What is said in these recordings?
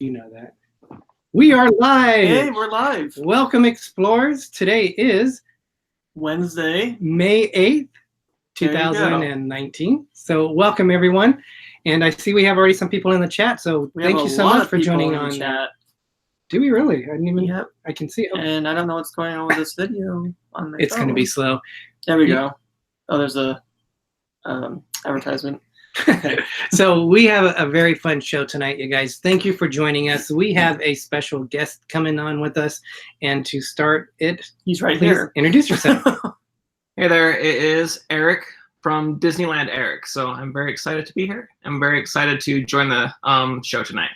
You know that. We are live. Hey, we're live. Welcome, Explorers. Today is Wednesday, May 8th, 2019. So welcome, everyone. And I see we have already some people in the chat. So thank you so much for joining on. Chat. Do we really? I didn't even. Yep. I can see it. And I don't know what's going on with this video on my It's going to be slow. There we go. Oh, there's a advertisement. So we have a very fun show tonight, you guys. Thank you for joining us. We have a special guest coming on with us, and to start it, he's right here. Introduce yourself. Hey there, it is Eric from Disneyland Eric. So I'm very excited to be here. I'm very excited to join the show tonight.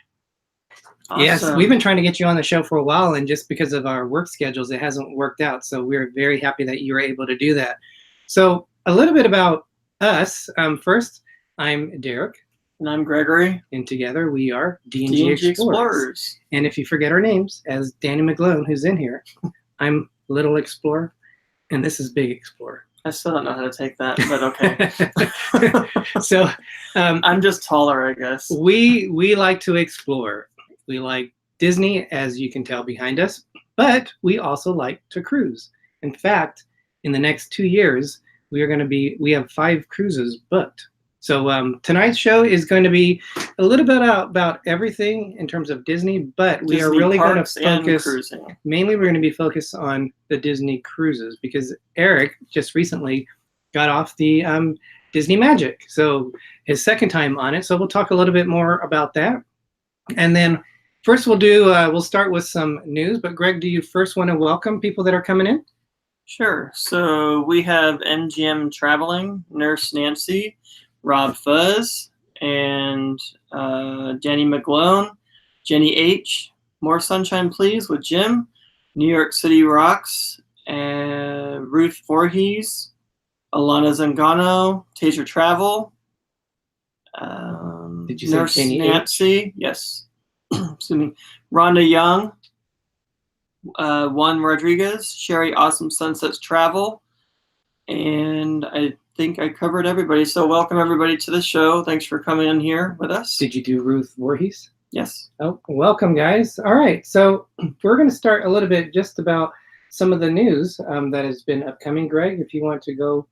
Awesome. Yes, we've been trying to get you on the show for a while, and just because of our work schedules, it hasn't worked out. So we're very happy that you were able to do that. So a little bit about us. First, I'm Derick. And I'm Greggory. And together we are D&G Explorers. And if you forget our names, as Danny McGlone, who's in here, I'm Little Explorer, and this is Big Explorer. I still don't know how to take that, but okay. So I'm just taller, I guess. We like to explore. We like Disney, as you can tell behind us, but we also like to cruise. In fact, in the next 2 years, we have 5 cruises booked. So tonight's show is going to be a little bit about everything in terms of Disney, but we are really going to focus, mainly we're going to be focused on the Disney cruises, because Eric just recently got off the Disney Magic. So his second time on it. So we'll talk a little bit more about that. And then first we'll start with some news, but Greg, do you first want to welcome people that are coming in? Sure. So we have MGM Traveling, Nurse Nancy, RobFuz, and Jenny McGlone, Jenny H, More Sunshine Please with Jim, New York City Rocks, and Ruth Voorhees, Alana Zangano, Taser Travel, Did you say Nurse Jenny Nancy? H? Yes. Excuse me. Rhonda Young, Juan Rodriguez, Sherry Awesome Sunsets Travel, and I think I covered everybody. So welcome everybody to the show. Thanks for coming in here with us. Did you do Ruth Voorhees? Yes. Oh, welcome guys. All right, so we're going to start a little bit just about some of the news that has been upcoming. Greg, if you want to go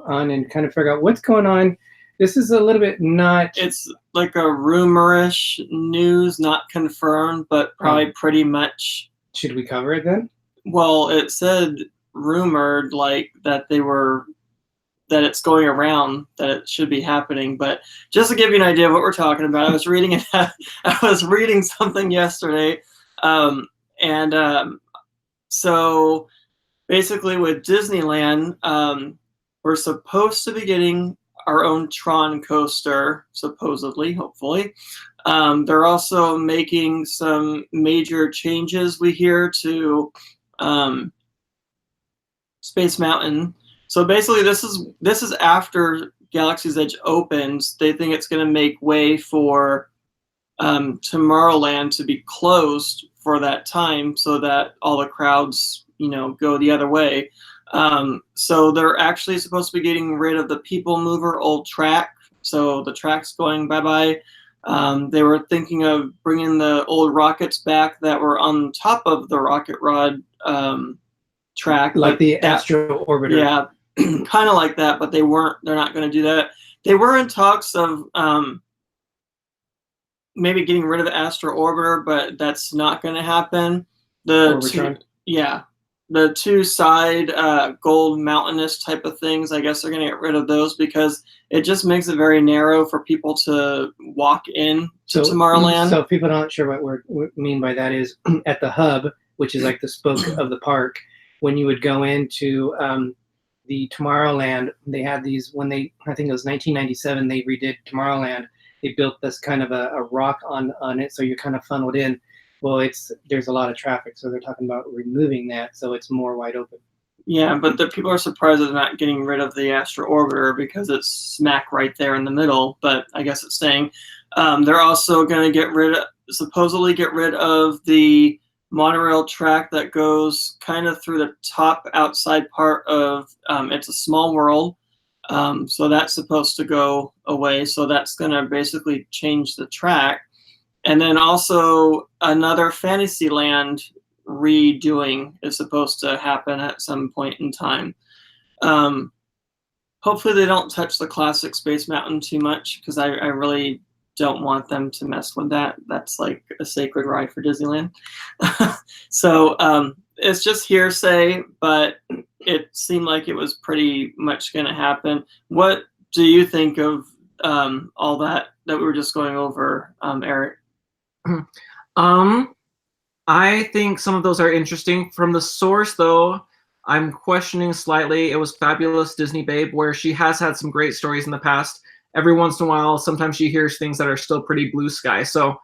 on and kind of figure out what's going on. This is a little bit not... It's like a rumorish news, not confirmed, but probably pretty much... Should we cover it then? Well, it said rumored, like that it's going around, that it should be happening. But just to give you an idea of what we're talking about, I was reading something yesterday, so basically with Disneyland, we're supposed to be getting our own Tron coaster, supposedly, hopefully. They're also making some major changes, we hear, to Space Mountain. So basically, this is after Galaxy's Edge opens. They think it's going to make way for Tomorrowland to be closed for that time, so that all the crowds, go the other way. So they're actually supposed to be getting rid of the People Mover old track. So the track's going bye-bye. They were thinking of bringing the old rockets back that were on top of the Rocket Rod track. Like the Astro Orbiter. Yeah, kind of like that, but they're not going to do that. They were in talks of maybe getting rid of the Astro Orbiter, but that's not going to happen. The two side gold mountainous type of things, I guess they're going to get rid of those because it just makes it very narrow for people to walk in to Tomorrowland. So if people aren't sure what we mean by that is at the hub, which is like the spoke of the park, when you would go into the Tomorrowland, they had these, I think it was 1997, they redid Tomorrowland. They built this kind of a rock on it, so you're kind of funneled in. Well, there's a lot of traffic, so they're talking about removing that, so it's more wide open. Yeah, but the people are surprised they're not getting rid of the Astro Orbiter because it's smack right there in the middle. But I guess it's staying. They're also going to supposedly get rid of the monorail track that goes kind of through the top outside part of It's a Small World. So that's supposed to go away. So that's going to basically change the track. And then also another Fantasyland redoing is supposed to happen at some point in time. Hopefully they don't touch the classic Space Mountain too much, because I really don't want them to mess with that. That's like a sacred ride for Disneyland. So it's just hearsay, but it seemed like it was pretty much going to happen. What do you think of all that we were just going over, Eric? I think some of those are interesting. From the source, though, I'm questioning slightly. It was Fabulous Disney Babe, where she has had some great stories in the past. Every once in a while, sometimes she hears things that are still pretty blue sky. So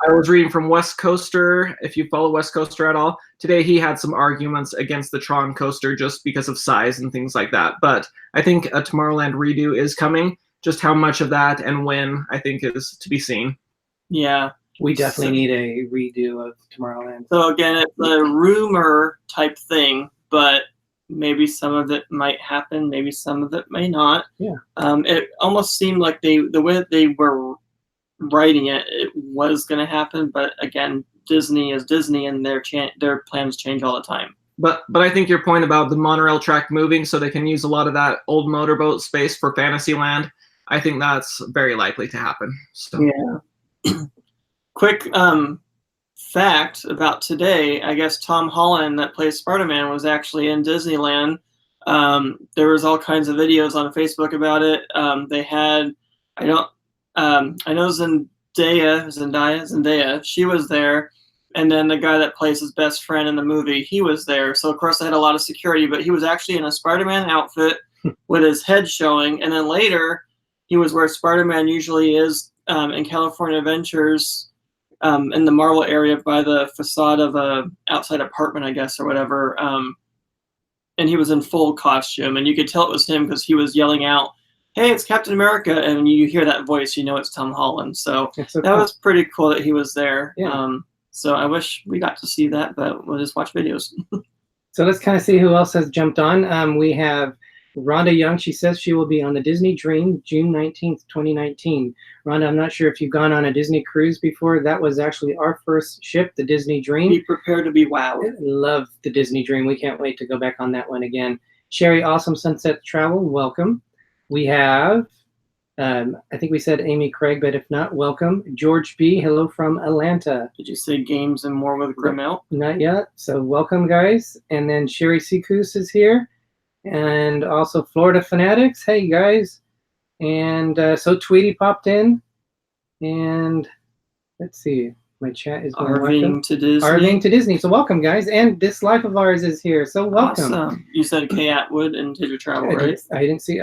I was reading from West Coaster. If you follow West Coaster at all, today he had some arguments against the Tron coaster just because of size and things like that. But I think a Tomorrowland redo is coming. Just how much of that and when, I think, is to be seen. Yeah. We definitely need a redo of Tomorrowland. So again, it's a rumor type thing, but maybe some of it might happen, maybe some of it may not. Yeah. It almost seemed like the way that they were writing it, it was going to happen. But again, Disney is Disney, and their plans change all the time. But I think your point about the monorail track moving so they can use a lot of that old motorboat space for Fantasyland, I think that's very likely to happen. So. Yeah. Quick fact about today, I guess Tom Holland, that plays Spider-Man, was actually in Disneyland. There was all kinds of videos on Facebook about it. They had, I know Zendaya, she was there. And then the guy that plays his best friend in the movie, he was there. So, of course, they had a lot of security, but he was actually in a Spider-Man outfit with his head showing. And then later, he was where Spider-Man usually is in California Adventures, in the Marvel area by the facade of a outside apartment, I guess, or whatever. And he was in full costume, and you could tell it was him because he was yelling out, "Hey, it's Captain America!" And you hear that voice, you know it's Tom Holland. So that was pretty cool that he was there. Yeah. So I wish we got to see that, but we'll just watch videos. So let's kind of see who else has jumped on. We have Rhonda Young. She says she will be on the Disney Dream June 19th, 2019. Rhonda, I'm not sure if you've gone on a Disney cruise before. That was actually our first ship, the Disney Dream. Be prepared to be wowed. Love the Disney Dream. We can't wait to go back on that one again. Sherry, Awesome Sunset Travel, welcome. We have, I think we said Amy Craig, but if not, welcome. George B., hello from Atlanta. Did you say games and more with Grimmel? Not yet, so welcome, guys. And then Sherry Sekus is here. And also Florida Fanatics, hey, guys. And so Tweety popped in. And let's see, my chat is going Arving to Disney. Arving to Disney, so welcome, guys. And DisLyfeofOurs is here, so welcome. Awesome. You said Kay Atwood and Did Your Travel, right? I didn't see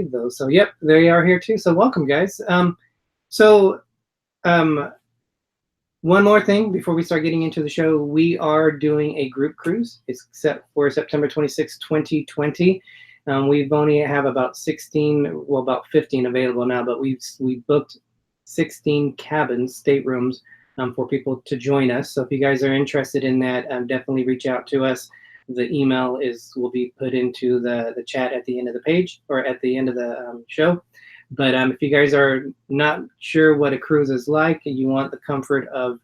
those. So yep, they are here too. So welcome, guys. One more thing before we start getting into the show, we are doing a group cruise. It's set for September 26, 2020. We've only have about 16, well, about 15 available now, but we booked 16 cabins, staterooms, for people to join us. So if you guys are interested in that, definitely reach out to us. The email will be put into the chat at the end of the page or at the end of the show. But if you guys are not sure what a cruise is like and you want the comfort of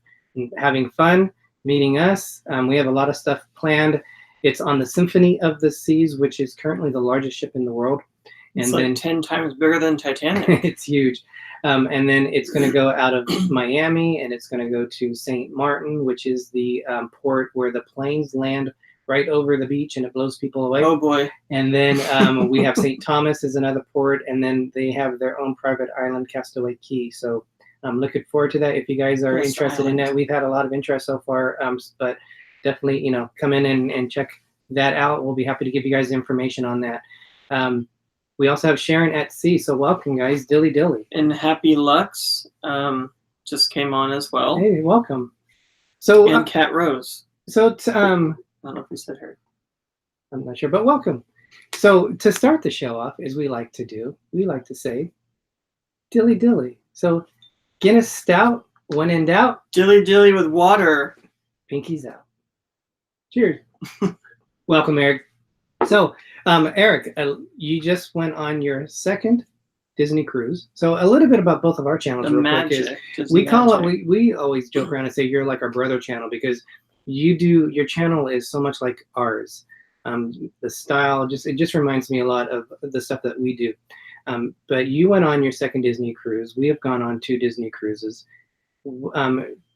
having fun, meeting us, we have a lot of stuff planned. It's on the Symphony of the Seas, which is currently the largest ship in the world. It's like 10 times bigger than Titanic. It's huge. And then it's going to go out of Miami, and it's going to go to St. Martin, which is the port where the planes land right over the beach, and it blows people away. Oh, boy. And then we have St. Thomas is another port, and then they have their own private island, Castaway Cay. So I'm looking forward to that. If you guys are interested in that, we've had a lot of interest so far, but definitely, come in and check that out. We'll be happy to give you guys information on that. We also have Sharon at Sea, so welcome, guys. Dilly Dilly. And Happy Lux just came on as well. Hey, welcome. So and Cat Rose. So I don't know if we said her. I'm not sure, but welcome. So to start the show off, as we like to do, we like to say, dilly dilly. So Guinness Stout, when in doubt. Dilly dilly with water. Pinkies out. Cheers. Welcome, Eric. So, Eric, you just went on your second Disney cruise. So a little bit about both of our channels. The real magic. quick is Disney we call magic. it. We always joke around and say you're like our brother channel because your channel is so much like ours. The style it just reminds me a lot of the stuff that we do. But you went on your second Disney cruise. We have gone on 2 Disney cruises.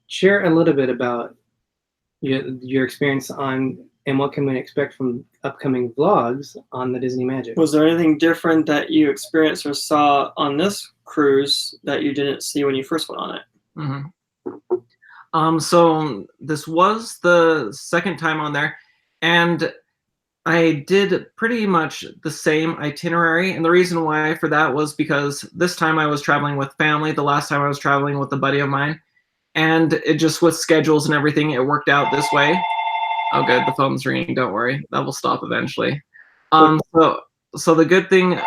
Share a little bit about your experience on and what can we expect from upcoming vlogs on the Disney Magic. Was there anything different that you experienced or saw on this cruise that you didn't see when you first went on it? Mm-hmm. So this was the second time on there, and I did pretty much the same itinerary. And the reason why for that was because this time I was traveling with family. The last time I was traveling with a buddy of mine. And it just with schedules and everything, it worked out this way. Oh, good. The phone's ringing. Don't worry. That will stop eventually. So the good thing,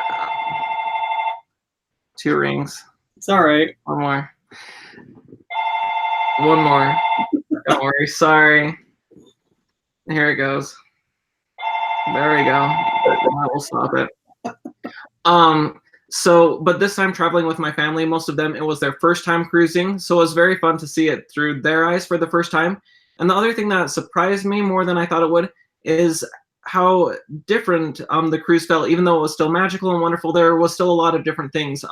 2 rings. It's all right. One more. One more. Don't worry. Sorry. Here it goes. There we go. That will stop it. But this time traveling with my family, most of them, it was their first time cruising. So it was very fun to see it through their eyes for the first time. And the other thing that surprised me more than I thought it would is how different the cruise felt. Even though it was still magical and wonderful, there was still a lot of different things.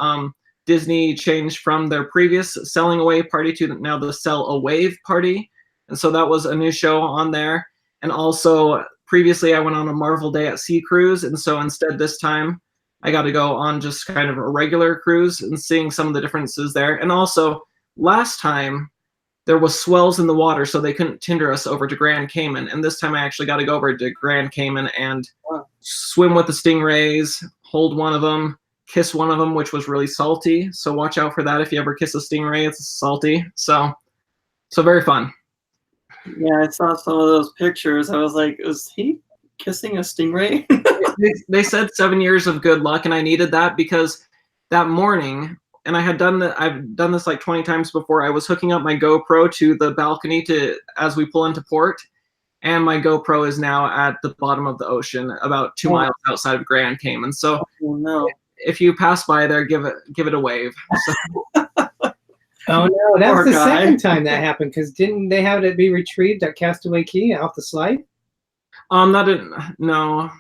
Disney changed from their previous Sailing Away party to now the Sail a Wave party. And so that was a new show on there. And also previously I went on a Marvel Day at Sea cruise. And so instead this time I got to go on just kind of a regular cruise and seeing some of the differences there. And also last time there was swells in the water, so they couldn't tender us over to Grand Cayman. And this time I actually got to go over to Grand Cayman and swim with the stingrays, hold one of them, kiss one of them, which was really salty. So watch out for that. If you ever kiss a stingray, it's salty. So very fun. Yeah, I saw some of those pictures. I was like, was he kissing a stingray? They said 7 years of good luck, and I needed that because that morning, and I've done this like 20 times before, I was hooking up my GoPro to the balcony as we pull into port, and my GoPro is now at the bottom of the ocean, about 2 miles outside of Grand Cayman. So if you pass by there, give it a wave. So. Oh no, that's Poor the guy. second time that happened, because didn't they have it be retrieved at Castaway Cay off the slide? That didn't. No.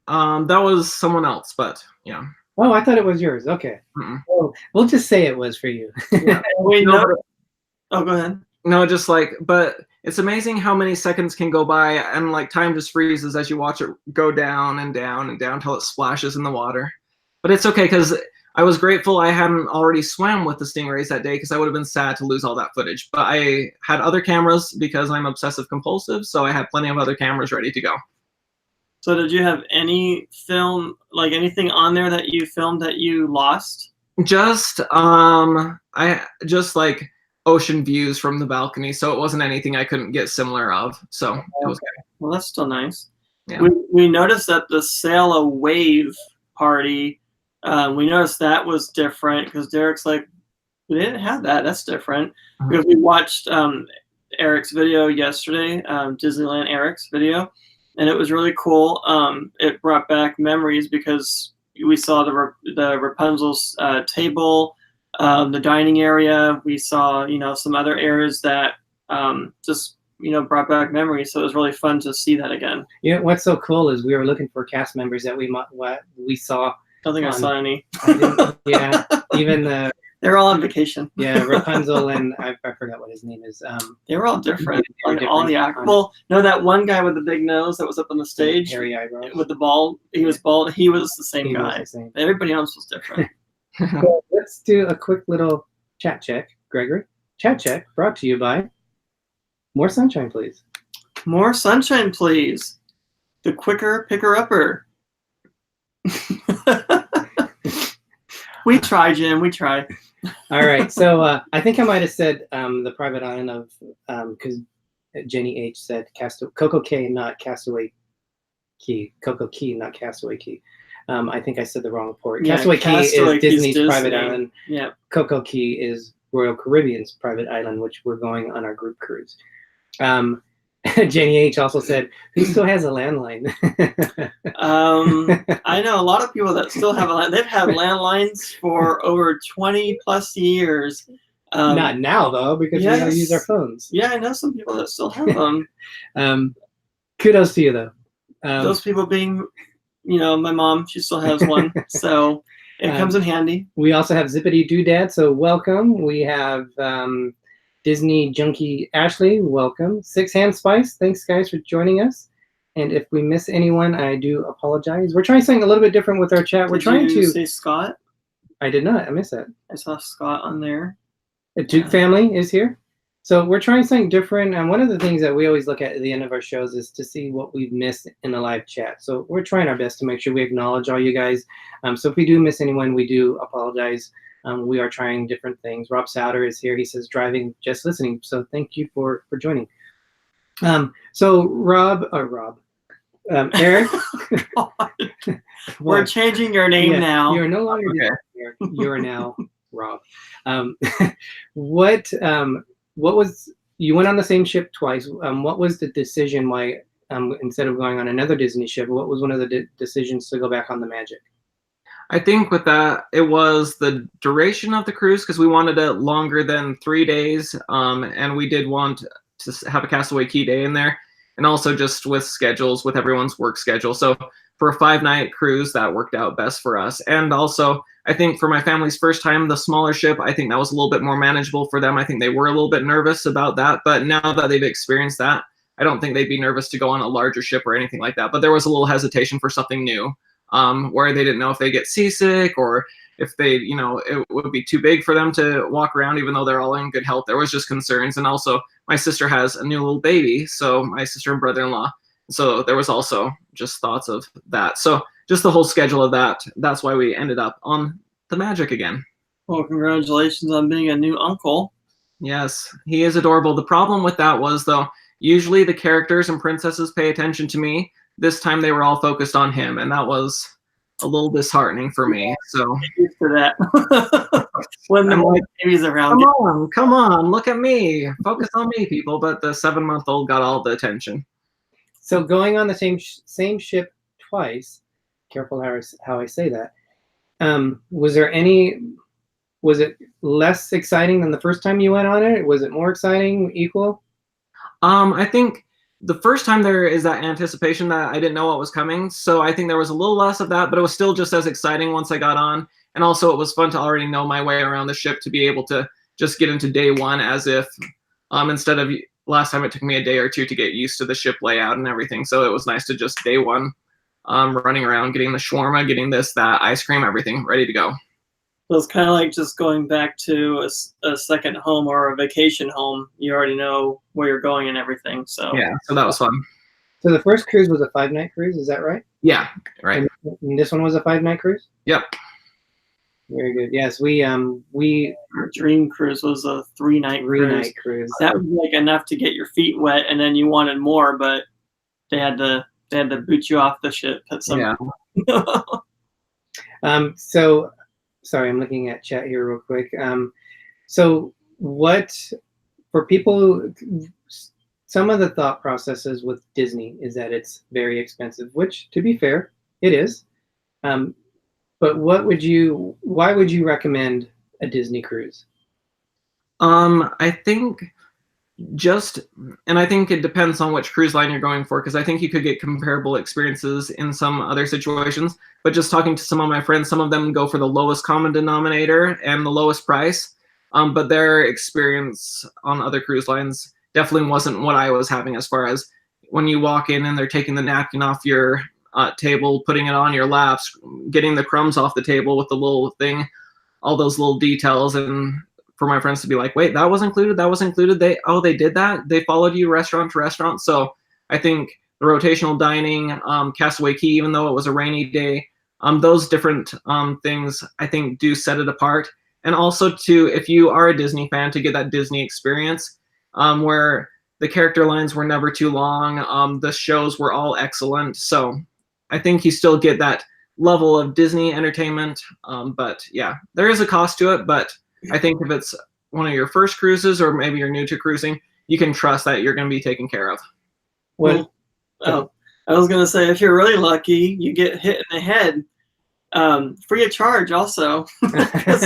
That was someone else, but yeah. Oh, I thought it was yours. Okay. Oh, we'll just say it was for you. Yeah. Oh, go ahead. No, just but it's amazing how many seconds can go by, and like time just freezes as you watch it go down and down and down till it splashes in the water. But it's okay, because I was grateful I hadn't already swam with the stingrays that day, because I would have been sad to lose all that footage. But I had other cameras because I'm obsessive compulsive, so I had plenty of other cameras ready to go. So did you have any film, like anything on there that you filmed that you lost? Just like ocean views from the balcony, so it wasn't anything I couldn't get similar of. So it was okay. Well, that's still nice. Yeah. We noticed that the Sail a Wave party, we noticed that was different, because Derek's like, we didn't have that. That's different. Because we watched Eric's video yesterday, Disneyland Eric's video, and it was really cool. It brought back memories, because we saw the Rapunzel's table, the dining area. We saw, some other areas that just, brought back memories. So it was really fun to see that again. What's so cool is we were looking for cast members that we saw. I don't think I saw any. Yeah, even the. They're all on vacation. Yeah, Rapunzel and I forgot what his name is. They were all different. All the actors. on- Well, no, that one guy with the big nose that was up on the stage hairy eyebrows. with the bald. He was bald. He was the same He was guy. the same. Everybody else was different. So let's do a quick little chat check, Gregory. Chat check brought to you by More Sunshine, Please. More sunshine, please. The quicker picker-upper. We try, Jim. We try. All right, so I think I might have said the private island of, because Jenny H said Coco Cay, not Castaway Cay. Coco Cay, not Castaway Cay. I think I said the wrong port. Yeah, Castaway Cay Castaway is Cay's Disney's private Disney. island. Yeah. Coco Cay is Royal Caribbean's private island, which we're going on our group cruise. Jenny H also said, "Who still has a landline?" I know a lot of people that still have they've had landlines for over 20 plus years. Not now though, because we all yes. use our phones. Yeah, I know some people that still have them. Kudos to you though. Those people being, my mom, she still has one, so it comes in handy. We also have Zippity Doodad, so welcome. We have Disney Junkie Ashley, welcome. Six Hand Spice, thanks guys for joining us. And if we miss anyone, I do apologize. We're trying something a little bit different with our chat. We're trying to say Scott. I did not. I missed that. I saw Scott on there. The Duke family is here. So we're trying something different. And one of the things that we always look at the end of our shows is to see what we've missed in the live chat. So we're trying our best to make sure we acknowledge all you guys. So if we do miss anyone, we do apologize. We are trying different things. Rob Souter is here. He says driving, just listening. So thank you for joining. So Eric. We're changing your name now. You're no longer Eric. You are now Rob. What was, you went on the same ship twice. What was the decision why instead of going on another Disney ship, what was one of the decisions to go back on the Magic? I think with that, it was the duration of the cruise, because we wanted it longer than 3 days, and we did want to have a Castaway Key Day in there, and also just with schedules, with everyone's work schedule. So for a 5-night cruise, that worked out best for us. And also, I think for my family's first time, the smaller ship, I think that was a little bit more manageable for them. I think they were a little bit nervous about that, but now that they've experienced that, I don't think they'd be nervous to go on a larger ship or anything like that. But there was a little hesitation for something new, where they didn't know if they get seasick or if they, it would be too big for them to walk around, even though they're all in good health. There was just concerns. And also my sister has a new little baby, so my sister and brother-in-law. So there was also just thoughts of that. So just the whole schedule of that, that's why we ended up on the Magic again. Well, congratulations on being a new uncle. Yes, he is adorable. The problem with that was, though, usually the characters and princesses pay attention to me. This time they were all focused on him, and that was a little disheartening for me. So used to that. When the baby's around. Come on, look at me. Focus on me, people. But the 7-month-old got all the attention. So going on the same ship twice, careful how I say that, was it less exciting than the first time you went on it? Was it more exciting, equal? I think the first time there is that anticipation that I didn't know what was coming. So I think there was a little less of that, but it was still just as exciting once I got on. And also it was fun to already know my way around the ship, to be able to just get into day one as if, instead of last time it took me a day or two to get used to the ship layout and everything. So it was nice to just day one, running around, getting the shawarma, getting this, that, ice cream, everything ready to go. So it's kind of like just going back to a second home or a vacation home. You already know where you're going and everything. So yeah, so that was fun. So the first cruise was a 5-night cruise, is that right? Yeah, right. And this one was a 5-night cruise? Yep. Very good. Yes, our dream cruise was a 3-night cruise. That was like enough to get your feet wet, and then you wanted more, but they had to boot you off the ship at some point. So sorry, I'm looking at chat here real quick. So what, for people, some of the thought processes with Disney is that it's very expensive, which, to be fair, it is. But why would you recommend a Disney cruise? I think I think it depends on which cruise line you're going for, because I think you could get comparable experiences in some other situations. But just talking to some of my friends, some of them go for the lowest common denominator and the lowest price. But their experience on other cruise lines definitely wasn't what I was having, as far as when you walk in and they're taking the napkin off your table, putting it on your laps, getting the crumbs off the table with the little thing, all those little details. And for my friends to be like, wait, that was included, they did that, they followed you restaurant to restaurant. So I think the rotational dining, Castaway Key, even though it was a rainy day, those different things I think do set it apart. And also too, if you are a Disney fan, to get that Disney experience, where the character lines were never too long, the shows were all excellent. So I think you still get that level of Disney entertainment. But yeah, there is a cost to it, but I think if it's one of your first cruises, or maybe you're new to cruising, you can trust that you're going to be taken care of. What? Oh, I was gonna say, if you're really lucky, you get hit in the head, free of charge. Also, 'cause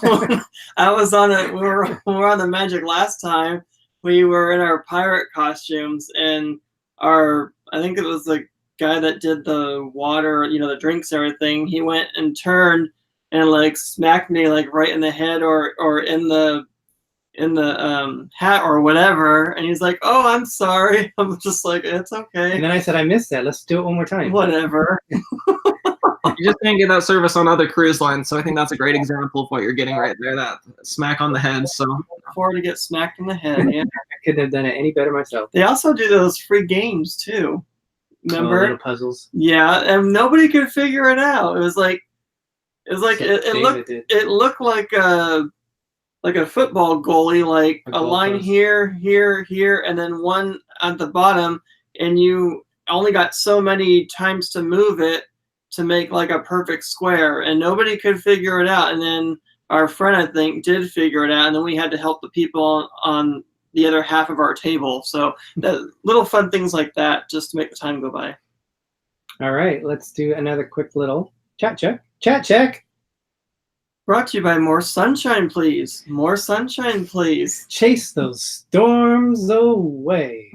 when I was on it. We were on the Magic last time. We were in our pirate costumes, and I think it was the guy that did the water, the drinks, and everything. He went and turned and like smacked me like right in the head or in the hat or whatever, and he's like, "Oh, I'm sorry." I'm just like, "It's okay." And then I said, I missed that. Let's do it one more time. Whatever. You just can't get that service on other cruise lines, so I think that's a great example of what you're getting right there, that smack on the head. So Before to get smacked in the head. Yeah. I couldn't have done it any better myself. They also do those free games too. Remember? Little puzzles. Yeah, and nobody could figure it out. It was like it looked like a football goalie, like a line post. here, and then one at the bottom, and you only got so many times to move it to make like a perfect square, and nobody could figure it out. And then our friend, I think, did figure it out, and then we had to help the people on the other half of our table. So that little fun things like that, just to make the time go by. All right, let's do another quick little chat check. Chat check. Brought to you by More Sunshine, Please. More Sunshine, Please. Chase those storms away.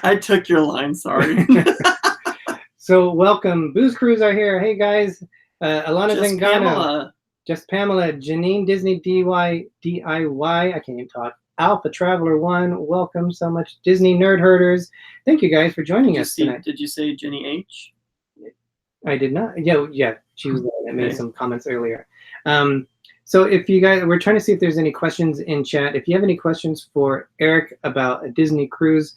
I took your line, sorry. So welcome. Booze Crews are here. Hey guys. Alana Just Zingano. Pamela. Just Pamela. Janine Disney DIY. I can't even talk. AlphaTraveler 1. Welcome so much. Disney Nerd Herders. Thank you guys for joining us tonight. Did you say Jenny H? I did not. Yeah. She was the one that made Okay. some comments earlier. So if you guys, we're trying to see if there's any questions in chat. If you have any questions for Eric about a Disney cruise,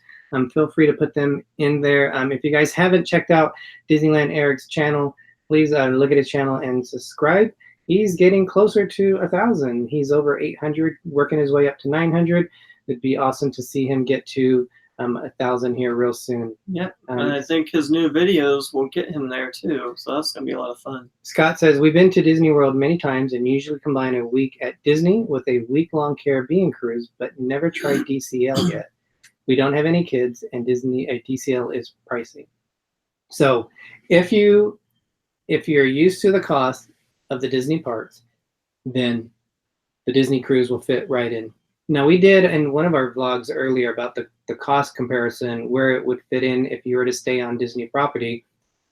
feel free to put them in there. If you guys haven't checked out Disneyland Eric's channel, please look at his channel and subscribe. He's getting closer to 1,000. He's over 800, working his way up to 900. It'd be awesome to see him get to 1,000 here real soon. Yeah, and I think his new videos will get him there too. So that's going to be a lot of fun. Scott says, we've been to Disney World many times and usually combine a week at Disney with a week-long Caribbean cruise, but never tried DCL yet. We don't have any kids, and DCL is pricey. So if you're used to the cost of the Disney parks, then the Disney cruise will fit right in. Now, we did in one of our vlogs earlier about the cost comparison, where it would fit in if you were to stay on Disney property.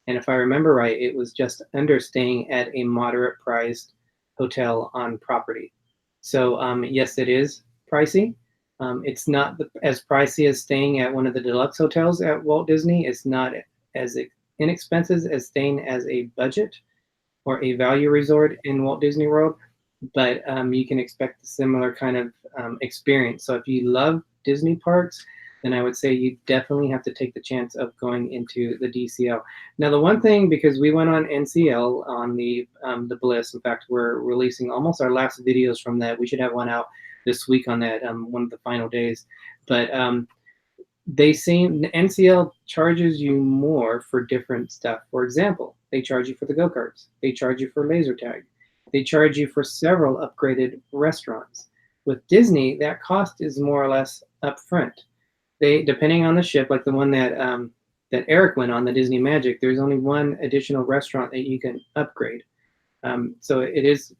And if I remember right, it was just under staying at a moderate priced hotel on property. So yes, it is pricey. It's not as pricey as staying at one of the deluxe hotels at Walt Disney. It's not as inexpensive as staying as a budget or a value resort in Walt Disney World, but you can expect a similar kind of experience. So if you love Disney parks, then I would say you definitely have to take the chance of going into the DCL. Now, the one thing, because we went on NCL on the Bliss, in fact, we're releasing almost our last videos from that. We should have one out this week on that, one of the final days. But NCL charges you more for different stuff. For example, they charge you for the go-karts. They charge you for laser tag. They charge you for several upgraded restaurants. With Disney, that cost is more or less upfront. They, depending on the ship, like the one that Eric went on, the Disney Magic, there's only one additional restaurant that you can upgrade. So it is,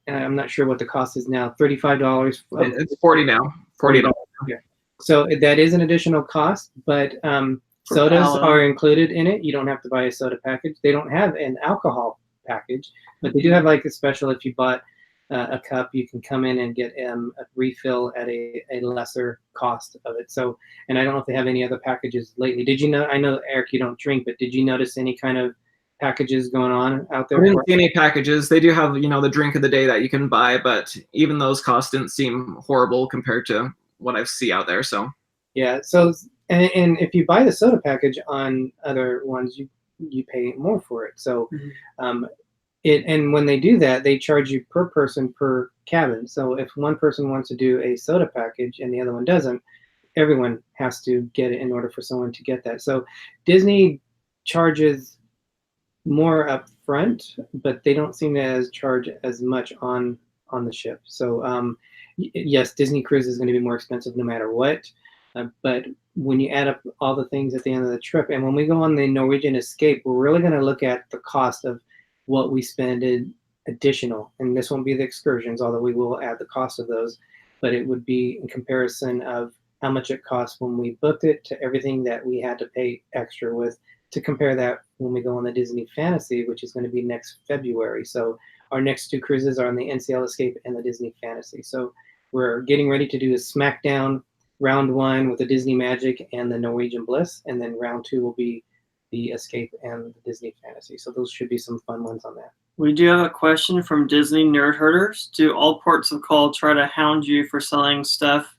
I'm not sure what the cost is now, $35. it's $40 now. $40. Okay. So that is an additional cost, but sodas are included in it. You don't have to buy a soda package. They don't have an alcohol package, but they do have like a special. If you bought a cup, you can come in and get a refill at a lesser cost of it. So, and I don't know if they have any other packages lately. Did you know? I know, Eric, you don't drink, but did you notice any kind of packages going on out there? I didn't see any packages. They do have, the drink of the day that you can buy, but even those costs didn't seem horrible compared to what I see out there. So yeah. So and if you buy the soda package on other ones, you pay more for it. So and when they do that, they charge you per person per cabin. So if one person wants to do a soda package and the other one doesn't, everyone has to get it in order for someone to get that. So Disney charges more up front, but they don't seem to charge as much on the ship. So yes, Disney Cruise is going to be more expensive no matter what. But when you add up all the things at the end of the trip, and when we go on the Norwegian Escape, we're really going to look at the cost of what we spend in additional. And this won't be the excursions, although we will add the cost of those. But it would be in comparison of how much it cost when we booked it to everything that we had to pay extra with, to compare that when we go on the Disney Fantasy, which is going to be next February. So our next 2 cruises are on the NCL Escape and the Disney Fantasy. So we're getting ready to do a SmackDown round 1 with the Disney Magic and the Norwegian Bliss, and then round 2 will be the Escape and the Disney Fantasy. So those should be some fun ones on that. We do have a question from Disney Nerd Herders. Do all ports of call try to hound you for selling stuff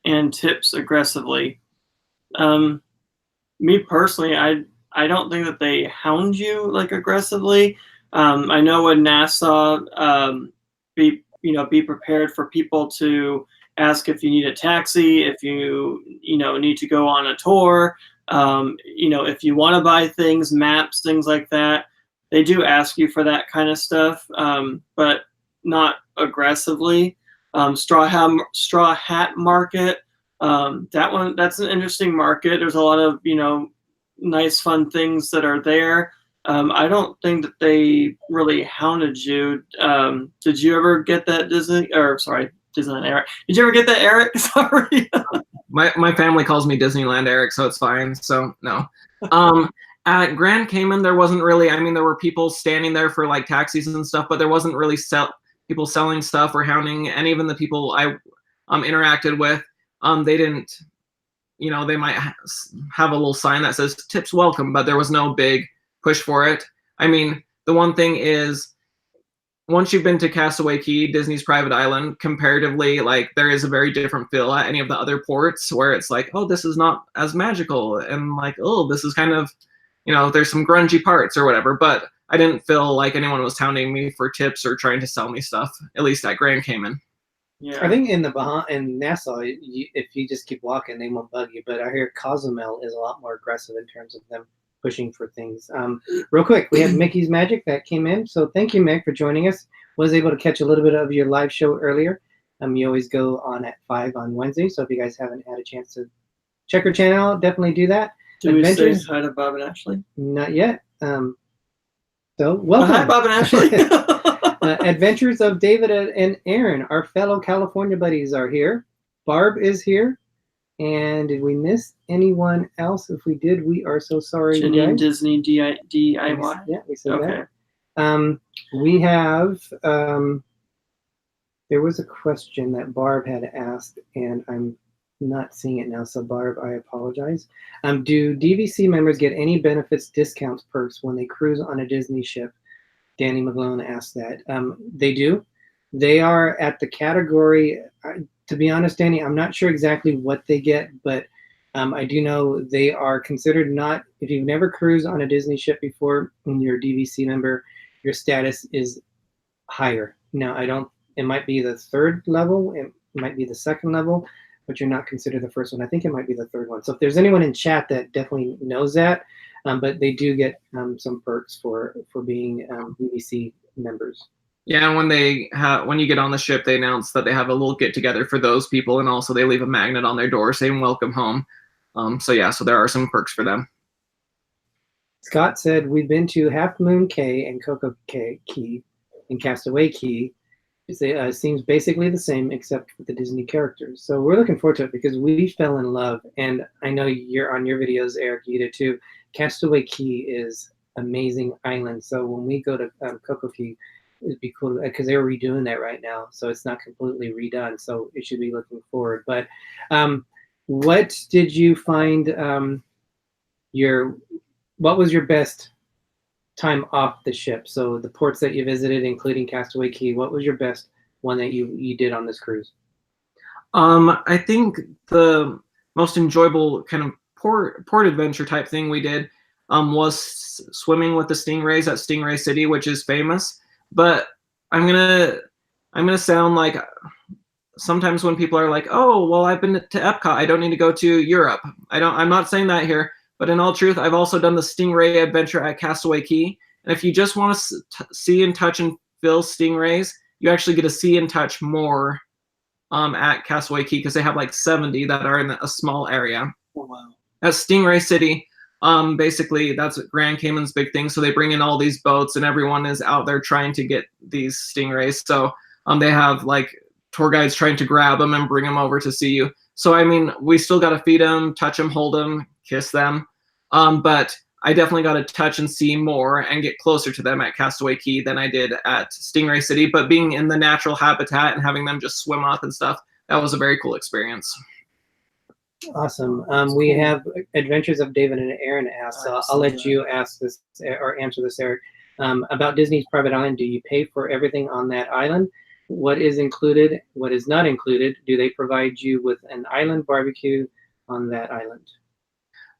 and tips aggressively? Me personally, I don't think that they hound you like aggressively. I know when NASA, be prepared for people to ask if you need a taxi, if you need to go on a tour, if you want to buy things, maps, things like that. They do ask you for that kind of stuff, but not aggressively. Straw Hat Market, that's an interesting market. There's a lot of nice fun things that are there. I don't think that they really hounded you. Did you ever get that Disneyland Eric? Did you ever get that, Eric? Sorry. My family calls me Disneyland Eric, so it's fine. So no. At Grand Cayman, there wasn't really. I mean, there were people standing there for like taxis and stuff, but there wasn't really people selling stuff or hounding. And even the people I interacted with, they didn't. They might have a little sign that says "Tips welcome," but there was no big push for it. I mean, the one thing is, once you've been to Castaway Cay, Disney's private island, comparatively, like there is a very different feel at any of the other ports where it's like, oh, this is not as magical, and like, oh, this is kind of, there's some grungy parts or whatever. But I didn't feel like anyone was hounding me for tips or trying to sell me stuff, at least at Grand Cayman. Yeah, I think in Nassau, if you just keep walking, they won't bug you. But I hear Cozumel is a lot more aggressive in terms of them pushing for things. Real quick, we have Mickey's Magic that came in. So thank you, Mick, for joining us. Was able to catch a little bit of your live show earlier. You always go on at 5 on Wednesday. So if you guys haven't had a chance to check her channel out, definitely do that. Do we say hi to Bob and Ashley? Not yet. So welcome. Hi, Bob and Ashley. Adventures of David and Aaron, our fellow California buddies, are here. Barb is here. And did we miss anyone else? If we did, we are so sorry. Jenny and Disney DIY. Yeah, we said that. We have, there was a question that Barb had asked, and I'm not seeing it now. So Barb, I apologize. Do DVC members get any benefits, discounts, perks when they cruise on a Disney ship? Danny McGlone asked that. They do. They are at the category, to be honest, Danny, I'm not sure exactly what they get, but I do know they are considered not, if you've never cruised on a Disney ship before and you're a DVC member, your status is higher. Now, it might be the 3rd level, it might be the 2nd level, but you're not considered the first one. I think it might be the 3rd one. So if there's anyone in chat that definitely knows that, but they do get some perks for being DVC members. Yeah, when you get on the ship, they announce that they have a little get together for those people, and also they leave a magnet on their door saying "Welcome home." So there are some perks for them. Scott said we've been to Half Moon Cay and Coco Cay and Castaway Cay. It seems basically the same except with the Disney characters. So we're looking forward to it because we fell in love, and I know you're on your videos, Eric, you did too. Castaway Cay is amazing island. So when we go to Coco Cay, it'd be cool because they're redoing that right now, so it's not completely redone. So it should be looking forward. But what did you find? What was your best time off the ship? So the ports that you visited, including Castaway Cay, what was your best one that you did on this cruise? I think the most enjoyable kind of port adventure type thing we did was swimming with the stingrays at Stingray City, which is famous. But I'm gonna sound like sometimes when people are like, oh, well, I've been to Epcot, I don't need to go to Europe. I'm not saying that here, but in all truth, I've also done the Stingray adventure at Castaway Cay. And if you just want to see and touch and feel stingrays, you actually get to see and touch more at Castaway Cay because they have like 70 that are in a small area. Oh, wow. At Stingray City, basically that's Grand Cayman's big thing. So they bring in all these boats and everyone is out there trying to get these stingrays. So they have like tour guides trying to grab them and bring them over to see you. So I mean, we still got to feed them, touch them, hold them, kiss them. But I definitely got to touch and see more and get closer to them at Castaway Cay than I did at Stingray City. But being in the natural habitat and having them just swim up and stuff, that was a very cool experience. Awesome. We have Adventures of David and Aaron asked, so I'll let you ask this or answer this, Eric. About Disney's private island, do you pay for everything on that island? What is included? What is not included? Do they provide you with an island barbecue on that island?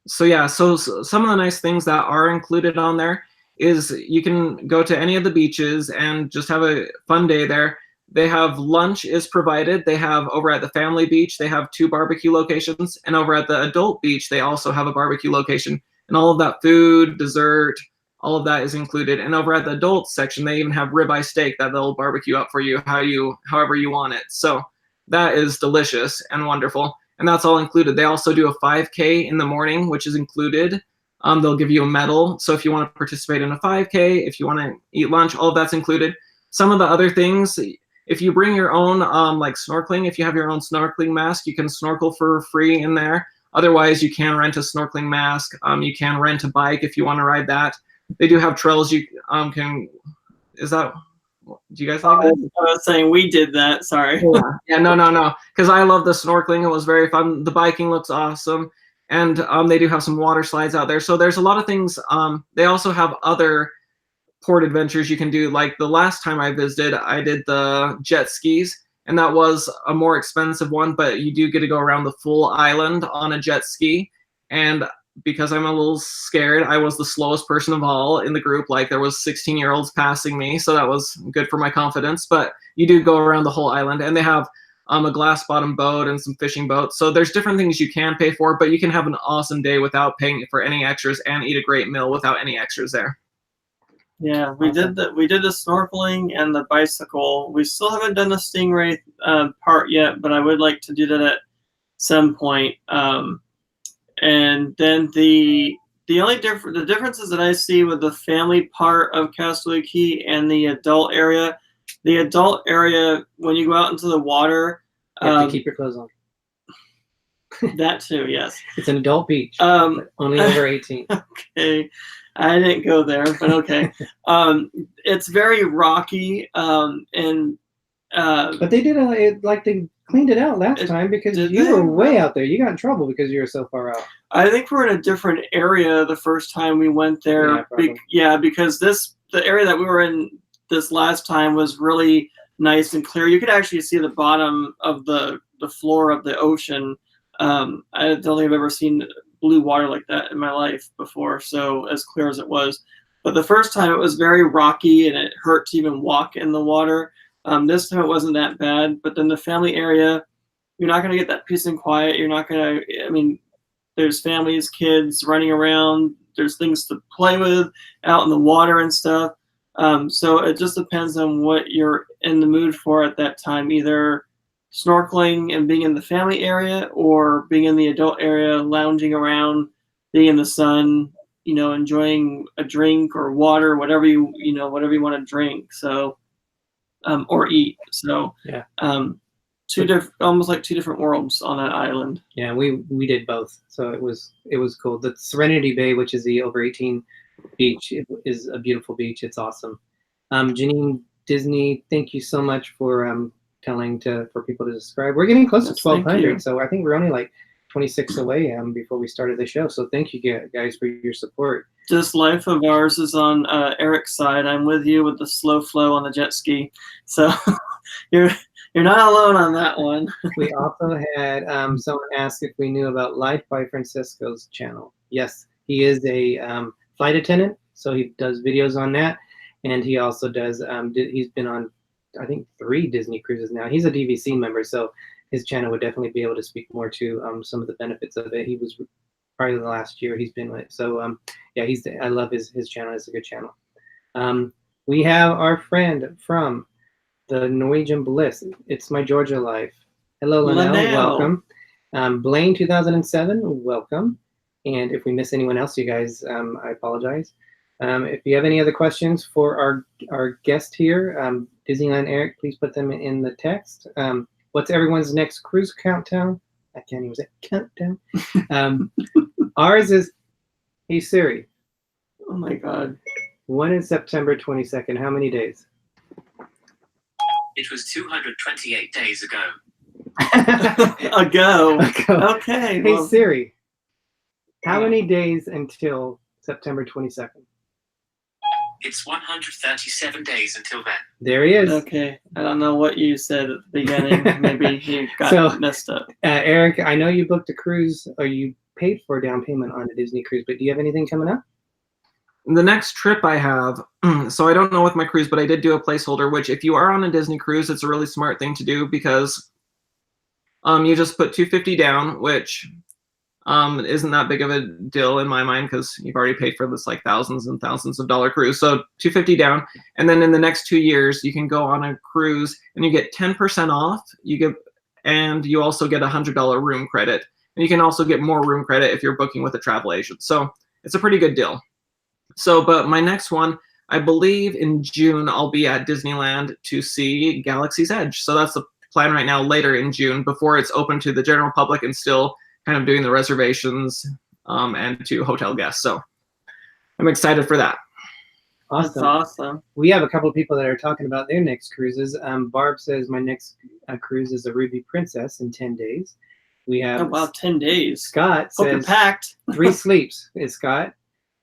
So yeah, so some of the nice things that are included on there is you can go to any of the beaches and just have a fun day there. They have lunch is provided. They have over at the family beach, they have 2 barbecue locations, and over at the adult beach, they also have a barbecue location. And all of that food, dessert, all of that is included. And over at the adult section, they even have ribeye steak that they'll barbecue up for you however you want it. So that is delicious and wonderful. And that's all included. They also do a 5K in the morning, which is included. They'll give you a medal. So if you want to participate in a 5K, if you want to eat lunch, all of that's included. Some of the other things, if you bring your own like snorkeling, if you have your own snorkeling mask, you can snorkel for free in there. Otherwise, you can rent a snorkeling mask. You can rent a bike if you want to ride that. They do have trails you can. Is that? Do you guys like that? I was saying we did that. Sorry. Yeah, no. Because I love the snorkeling. It was very fun. The biking looks awesome, and they do have some water slides out there. So there's a lot of things. They also have other port adventures you can do. Like the last time I visited, I did the jet skis, and that was a more expensive one, but you do get to go around the full island on a jet ski. And because I'm a little scared, I was the slowest person of all in the group. Like there was 16-year-olds passing me, so that was good for my confidence. But you do go around the whole island, and they have a glass bottom boat and some fishing boats. So there's different things you can pay for, but you can have an awesome day without paying for any extras and eat a great meal without any extras there. Yeah, we did the snorkeling and the bicycle. We still haven't done the stingray part yet, but I would like to do that at some point. And then the differences that I see with the family part of Castaway Cay and the adult area, when you go out into the water, you have to keep your clothes on. That too, yes. It's an adult beach, but only over 18. Okay, I didn't go there, but okay. It's very rocky, but they did they cleaned it out last time because you were way out there. You got in trouble because you were so far out. I think we're in a different area the first time we went there. Because the area that we were in this last time was really nice and clear. You could actually see the bottom of the floor of the ocean. I don't think I've ever seen blue water like that in my life before, so as clear as it was. But the first time it was very rocky and it hurt to even walk in the water. This time it wasn't that bad, but then the family area, you're not going to get that peace and quiet. You're not going to, there's families, kids running around. There's things to play with out in the water and stuff. So it just depends on what you're in the mood for at that time, either snorkeling and being in the family area or being in the adult area, lounging around, being in the sun, enjoying a drink or water, whatever you want to drink. So, or eat. So, yeah. Almost like 2 different worlds on that island. Yeah, we did both, so it was cool. The Serenity Bay, which is the over 18 beach, is a beautiful beach. It's awesome. Janine Disney, thank you so much for for people to subscribe. We're getting close to 1,200, so I think we're only like 26 away before we started the show. So thank you guys for your support. DisLyfeofOurs is on Eric's side. I'm with you with the slow flow on the jet ski. So you're not alone on that one. We also had someone ask if we knew about Life by Francisco's channel. Yes, he is a flight attendant, so he does videos on that, and he also does. He's been on, I think, 3 Disney cruises now. He's a DVC member, so his channel would definitely be able to speak more to some of the benefits of it. He was probably the last year he's been with it. So yeah, I love his channel. It's a good channel. We have our friend from the Norwegian Bliss. It's My Georgia Life. Hello, Linnell. Linnell. Welcome. Blaine 2007, welcome. And if we miss anyone else, you guys, I apologize. If you have any other questions for our guest here, Disneyland Eric, please put them in the text. What's everyone's next cruise countdown? I can't even say countdown. Ours is, hey Siri. Oh my God. When is September 22nd? How many days? It was 228 days ago. Ago. Ago. Okay. Hey well, Siri, how many days until September 22nd? It's 137 days until then. There he is. Okay. I don't know what you said at the beginning. Maybe you got So, messed up. Eric, I know you booked a cruise, or you paid for a down payment on a Disney cruise, but do you have anything coming up? The next trip I have, so I don't know with my cruise, but I did do a placeholder, which if you are on a Disney cruise, it's a really smart thing to do because you just put $250 down, which isn't that big of a deal in my mind because you've already paid for this like thousands and thousands of dollar cruise. So $250 down, and then in the next 2 years you can go on a cruise and you get 10% off. And you also get $100 room credit, and you can also get more room credit if you're booking with a travel agent. So it's a pretty good deal. So, but my next one, I believe in June, I'll be at Disneyland to see Galaxy's Edge. So that's the plan right now, later in June, before it's open to the general public and still kind of doing the reservations and to hotel guests. So I'm excited for that. Awesome. That's awesome. We have a couple of people that are talking about their next cruises. Barb says my next cruise is a Ruby Princess in 10 days. We have Oh, wow, 10 days. Scott Hope you're says packed. 3 sleeps is Scott.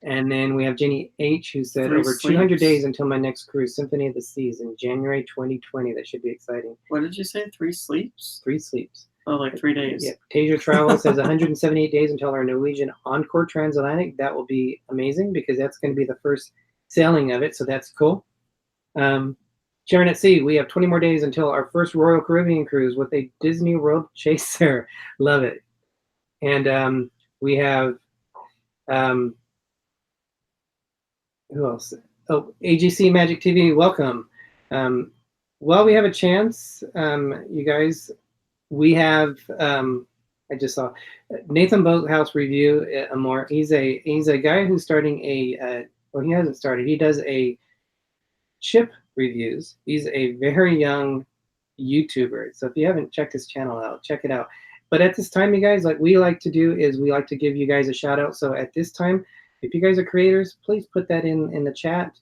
And then we have Jenny H, who said 3 over 200 sleeps. days until my next cruise, Symphony of the Seas, in January 2020. That should be exciting. What did you say? 3 sleeps? 3 sleeps. Oh, like 3 days. Yeah. Tasia Travel says 178 days until our Norwegian Encore Transatlantic. That will be amazing because that's going to be the first sailing of it. So that's cool. Sharon at Sea, we have 20 more days until our first Royal Caribbean cruise with a Disney World Chaser. Love it. And we have, who else? Oh, AGC Magic TV, welcome. While we have a chance, you guys, we have, I just saw Nathan Boathouse review more. He's a guy who's starting well, he hasn't started. He does a ship reviews. He's a very young YouTuber. So if you haven't checked his channel out, check it out. But at this time, you guys, like we like to do is we like to give you guys a shout out. So at this time, if you guys are creators, please put that in the chat.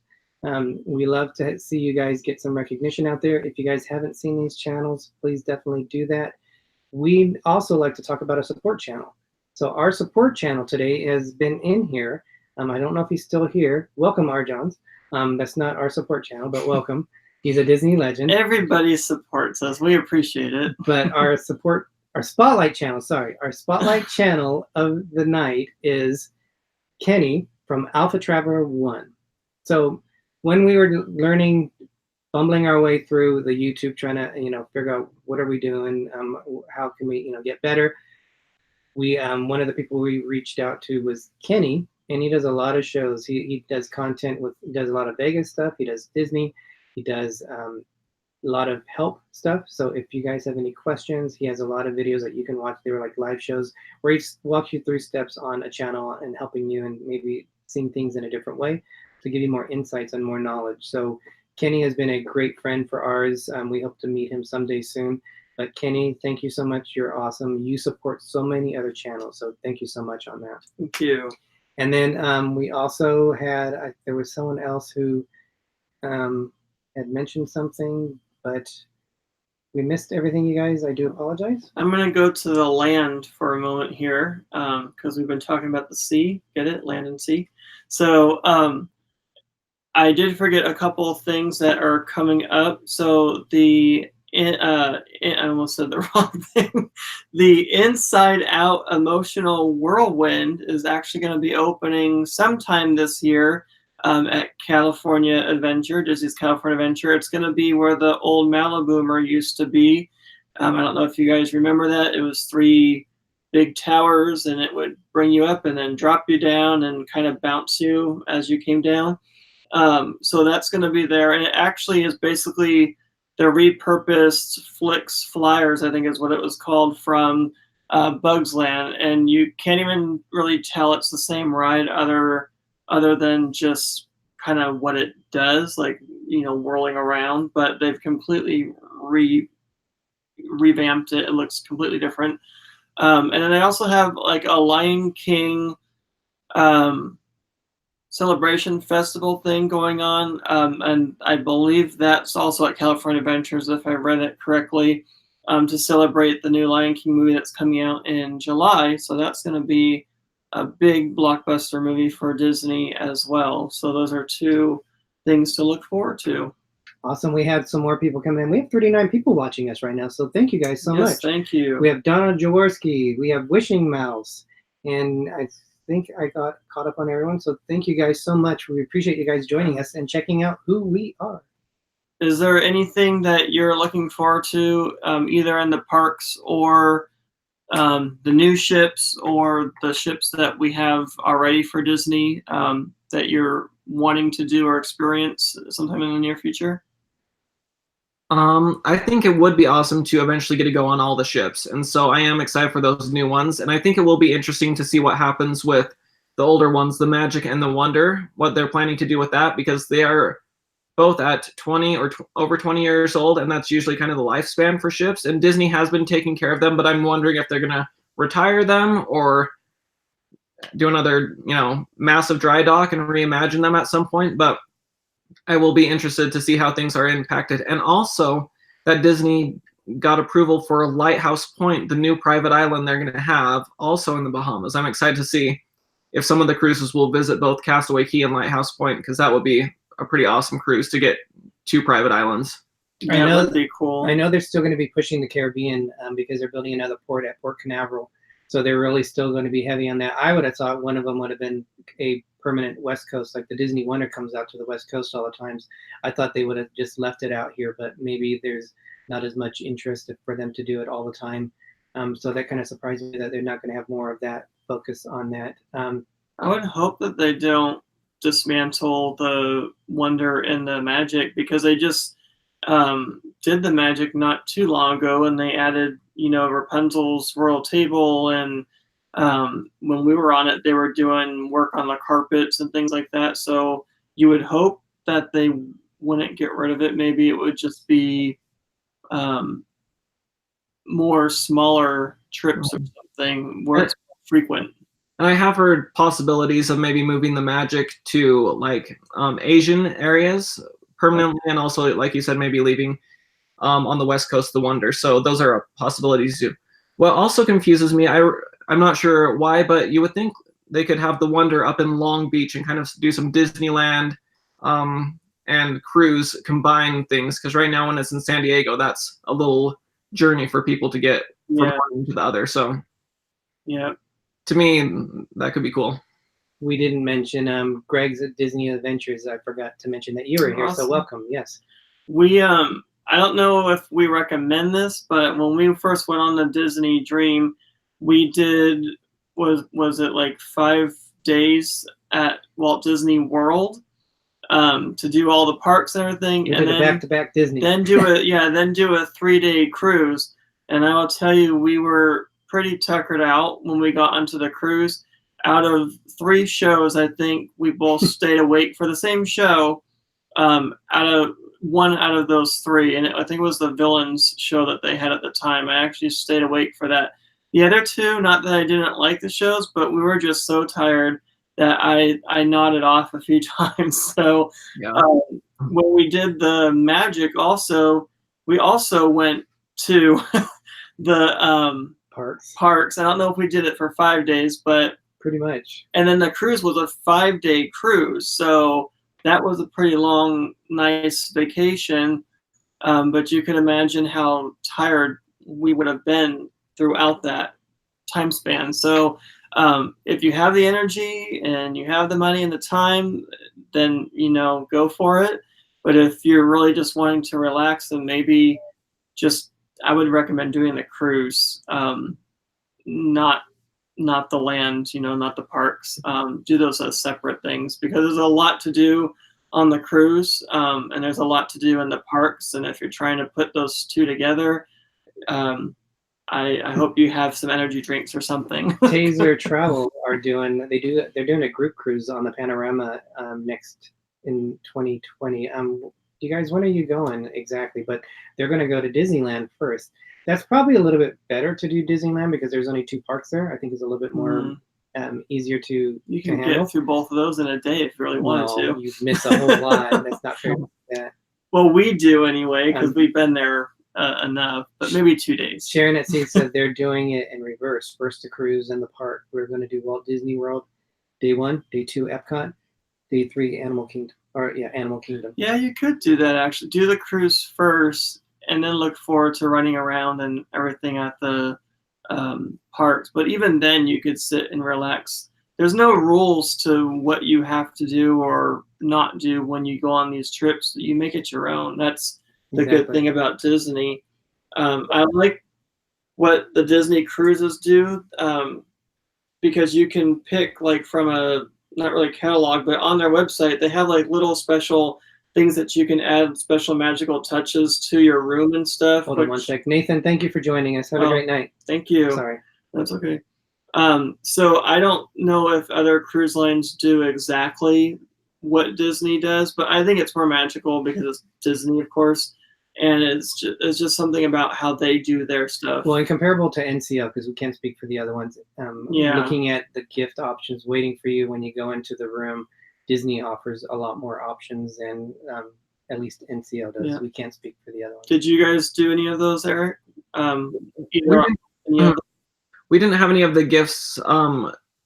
We love to see you guys get some recognition out there. If you guys haven't seen these channels, please definitely do that. We also like to talk about a support channel. So our support channel today has been in here. I don't know if he's still here. Welcome, Arjons. That's not our support channel, but welcome. He's a Disney legend. Everybody supports us. We appreciate it. But our spotlight channel, our spotlight channel of the night is Kenny from AlphaTraveler 1. So when we were learning, bumbling our way through the YouTube, trying to figure out what are we doing, how can we get better, we one of the people we reached out to was Kenny, and he does a lot of shows. He does content he does a lot of Vegas stuff. He does Disney. He does a lot of help stuff. So if you guys have any questions, he has a lot of videos that you can watch. They were like live shows where he walks you through steps on a channel and helping you and maybe seeing things in a different way to give you more insights and more knowledge. So Kenny has been a great friend for ours. We hope to meet him someday soon. But Kenny, thank you so much. You're awesome. You support so many other channels. So thank you so much on that. Thank you. And then we also had, there was someone else who had mentioned something, but we missed everything, you guys. I do apologize. I'm going to go to the land for a moment here because we've been talking about the sea. Get it? Land and sea. So I did forget a couple of things that are coming up. So I almost said the wrong thing. The Inside Out Emotional Whirlwind is actually going to be opening sometime this year at California Adventure, Disney's California Adventure. It's going to be where the old Maliboomer used to be. I don't know if you guys remember that. It was 3 big towers, and it would bring you up and then drop you down and kind of bounce you as you came down. So that's going to be there, and it actually is basically they're repurposed Flix flyers, I think is what it was called, from Bugs Land, and you can't even really tell it's the same ride other than just kind of what it does, like, you know, whirling around. But they've completely revamped it. It looks completely different. And then they also have like a Lion King celebration festival thing going on, and I believe that's also at California Adventures, if I read it correctly, to celebrate the new Lion King movie that's coming out in July. So that's going to be a big blockbuster movie for Disney as well. So those are two things to look forward to. Awesome. We had some more people come in. We have 39 people watching us right now. So thank you guys so much. Thank you. We have Donna Jaworski. We have Wishing Mouse. And I think I got caught up on everyone. So thank you guys so much. We appreciate you guys joining us and checking out who we are. Is there anything that you're looking forward to, either in the parks or the new ships or the ships that we have already for Disney, that you're wanting to do or experience sometime in the near future? I think it would be awesome to eventually get to go on all the ships, and so I am excited for those new ones. And I think it will be interesting to see what happens with the older ones, the Magic and the Wonder, what they're planning to do with that, because they are both at 20 or over 20 years old, and that's usually kind of the lifespan for ships. And Disney has been taking care of them, but I'm wondering if they're gonna retire them or do another, you know, massive dry dock and reimagine them at some point. But I will be interested to see how things are impacted. And also that Disney got approval for Lighthouse Point, the new private island they're going to have also in the Bahamas. I'm excited to see if some of the cruises will visit both Castaway Cay and Lighthouse Point, because that would be a pretty awesome cruise to get 2 private islands. I know that'd be cool. I know they're still going to be pushing the Caribbean because they're building another port at Port Canaveral. So they're really still going to be heavy on that. I would have thought one of them would have been a permanent West Coast, like the Disney Wonder comes out to the West Coast all the times. I thought they would have just left it out here, but maybe there's not as much interest for them to do it all the time. So that kind of surprised me that they're not going to have more of that focus on that. I would hope that they don't dismantle the Wonder and the Magic, because they just did the Magic not too long ago, and they added, you know, Rapunzel's royal table, and when we were on it, they were doing work on the carpets and things like that. So you would hope that they wouldn't get rid of it. Maybe it would just be more smaller trips or something where it's frequent. And I have heard possibilities of maybe moving the Magic to like Asian areas permanently, and also, like you said, maybe leaving on the West Coast the Wonder. So those are possibilities too. What also confuses me, I'm not sure why, but you would think they could have the Wonder up in Long Beach and kind of do some Disneyland and cruise combine things, because right now when it's in San Diego, that's a little journey for people to get from one to the other. So yeah, to me, that could be cool. We didn't mention Greg's at Disney Adventures. I forgot to mention that you were here, Awesome. so welcome. Yes. We I don't know if we recommend this, but when we first went on the Disney Dream, we did was it like 5 days at Walt Disney World to do all the parks and everything, and then back-to-back Disney. Then do a 3-day cruise. And I will tell you, we were pretty tuckered out when we got onto the cruise. Out of 3 shows, I think we both stayed awake for the same show. Out of those 3, and I think it was the Villains show that they had at the time. I actually stayed awake for that. The other 2, not that I didn't like the shows, but we were just so tired that I nodded off a few times. So yeah. When we did the Magic, we also went to the parks. I don't know if we did it for 5 days, but pretty much. And then the cruise was a 5-day cruise, so that was a pretty long, nice vacation. But you can imagine how tired we would have been throughout that time span. So if you have the energy and you have the money and the time, then, you know, go for it. But if you're really just wanting to relax, then maybe I would recommend doing the cruise, not the land, you know, not the parks. Do those as separate things, because there's a lot to do, on the cruise, and there's a lot to do in the parks. And if you're trying to put those two together, I hope you have some energy drinks or something. Taser Travel they're doing a group cruise on the Panorama next in 2020. You guys, when are you going exactly? But they're going to go to Disneyland first. That's probably a little bit better to do Disneyland because there's only 2 parks there. I think it's a little bit more easier to You can handle. get through both of those in a day if you really wanted to. You miss a whole lot. That's not fair. Yeah. Well, we do anyway because we've been there enough, but maybe 2 days. Sharon at Sea said they're doing it in reverse. First the cruise and the park. We're going to do Walt Disney World, day 1, day 2 Epcot, day 3 Animal Kingdom. Animal Kingdom. Yeah, you could do that actually. Do the cruise first, and then look forward to running around and everything at the parks. But even then, you could sit and relax. There's no rules to what you have to do or not do when you go on these trips. You make it your own. That's the good thing about Disney. I like what the Disney cruises do because you can pick like from a not really catalog, but on their website they have like little special things that you can add special magical touches to your room and stuff. Hold on one sec. Nathan, thank you for joining us. Have a great night. Thank you. Sorry. That's okay. So I don't know if other cruise lines do exactly what Disney does, but I think it's more magical because it's Disney, of course. And it's just something about how they do their stuff. Well, and comparable to NCL, because we can't speak for the other ones. Looking at the gift options waiting for you when you go into the room, Disney offers a lot more options than at least NCL does. Yeah. We can't speak for the other ones. Did you guys do any of those, Eric? We didn't have any of the gifts.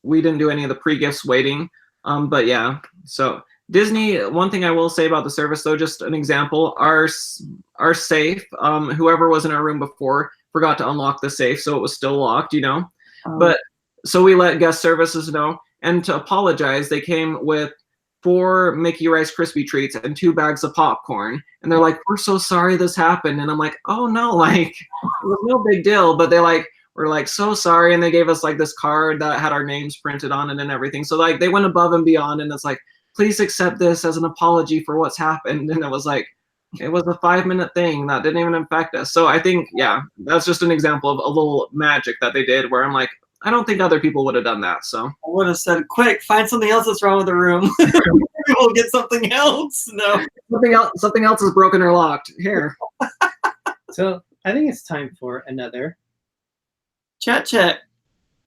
We didn't do any of the pre-gifts waiting. But yeah, so Disney, one thing I will say about the service though, just an example, our safe, whoever was in our room before forgot to unlock the safe, so it was still locked, you know. But so we let guest services know, and to apologize, they came with 4 Mickey Rice Krispie treats and 2 bags of popcorn, and they're like, "We're so sorry this happened," and I'm like, "Oh no, like it was no big deal," but they we're like so sorry, and they gave us like this card that had our names printed on it and everything. So like they went above and beyond, and it's like, please accept this as an apology for what's happened. And it was like, it was a 5-minute thing that didn't even affect us. So I think, yeah, that's just an example of a little magic that they did where I'm like, I don't think other people would have done that. So I would have said, quick, find something else that's wrong with the room. We'll get something else. No, something else is broken or locked here. So I think it's time for another Chat,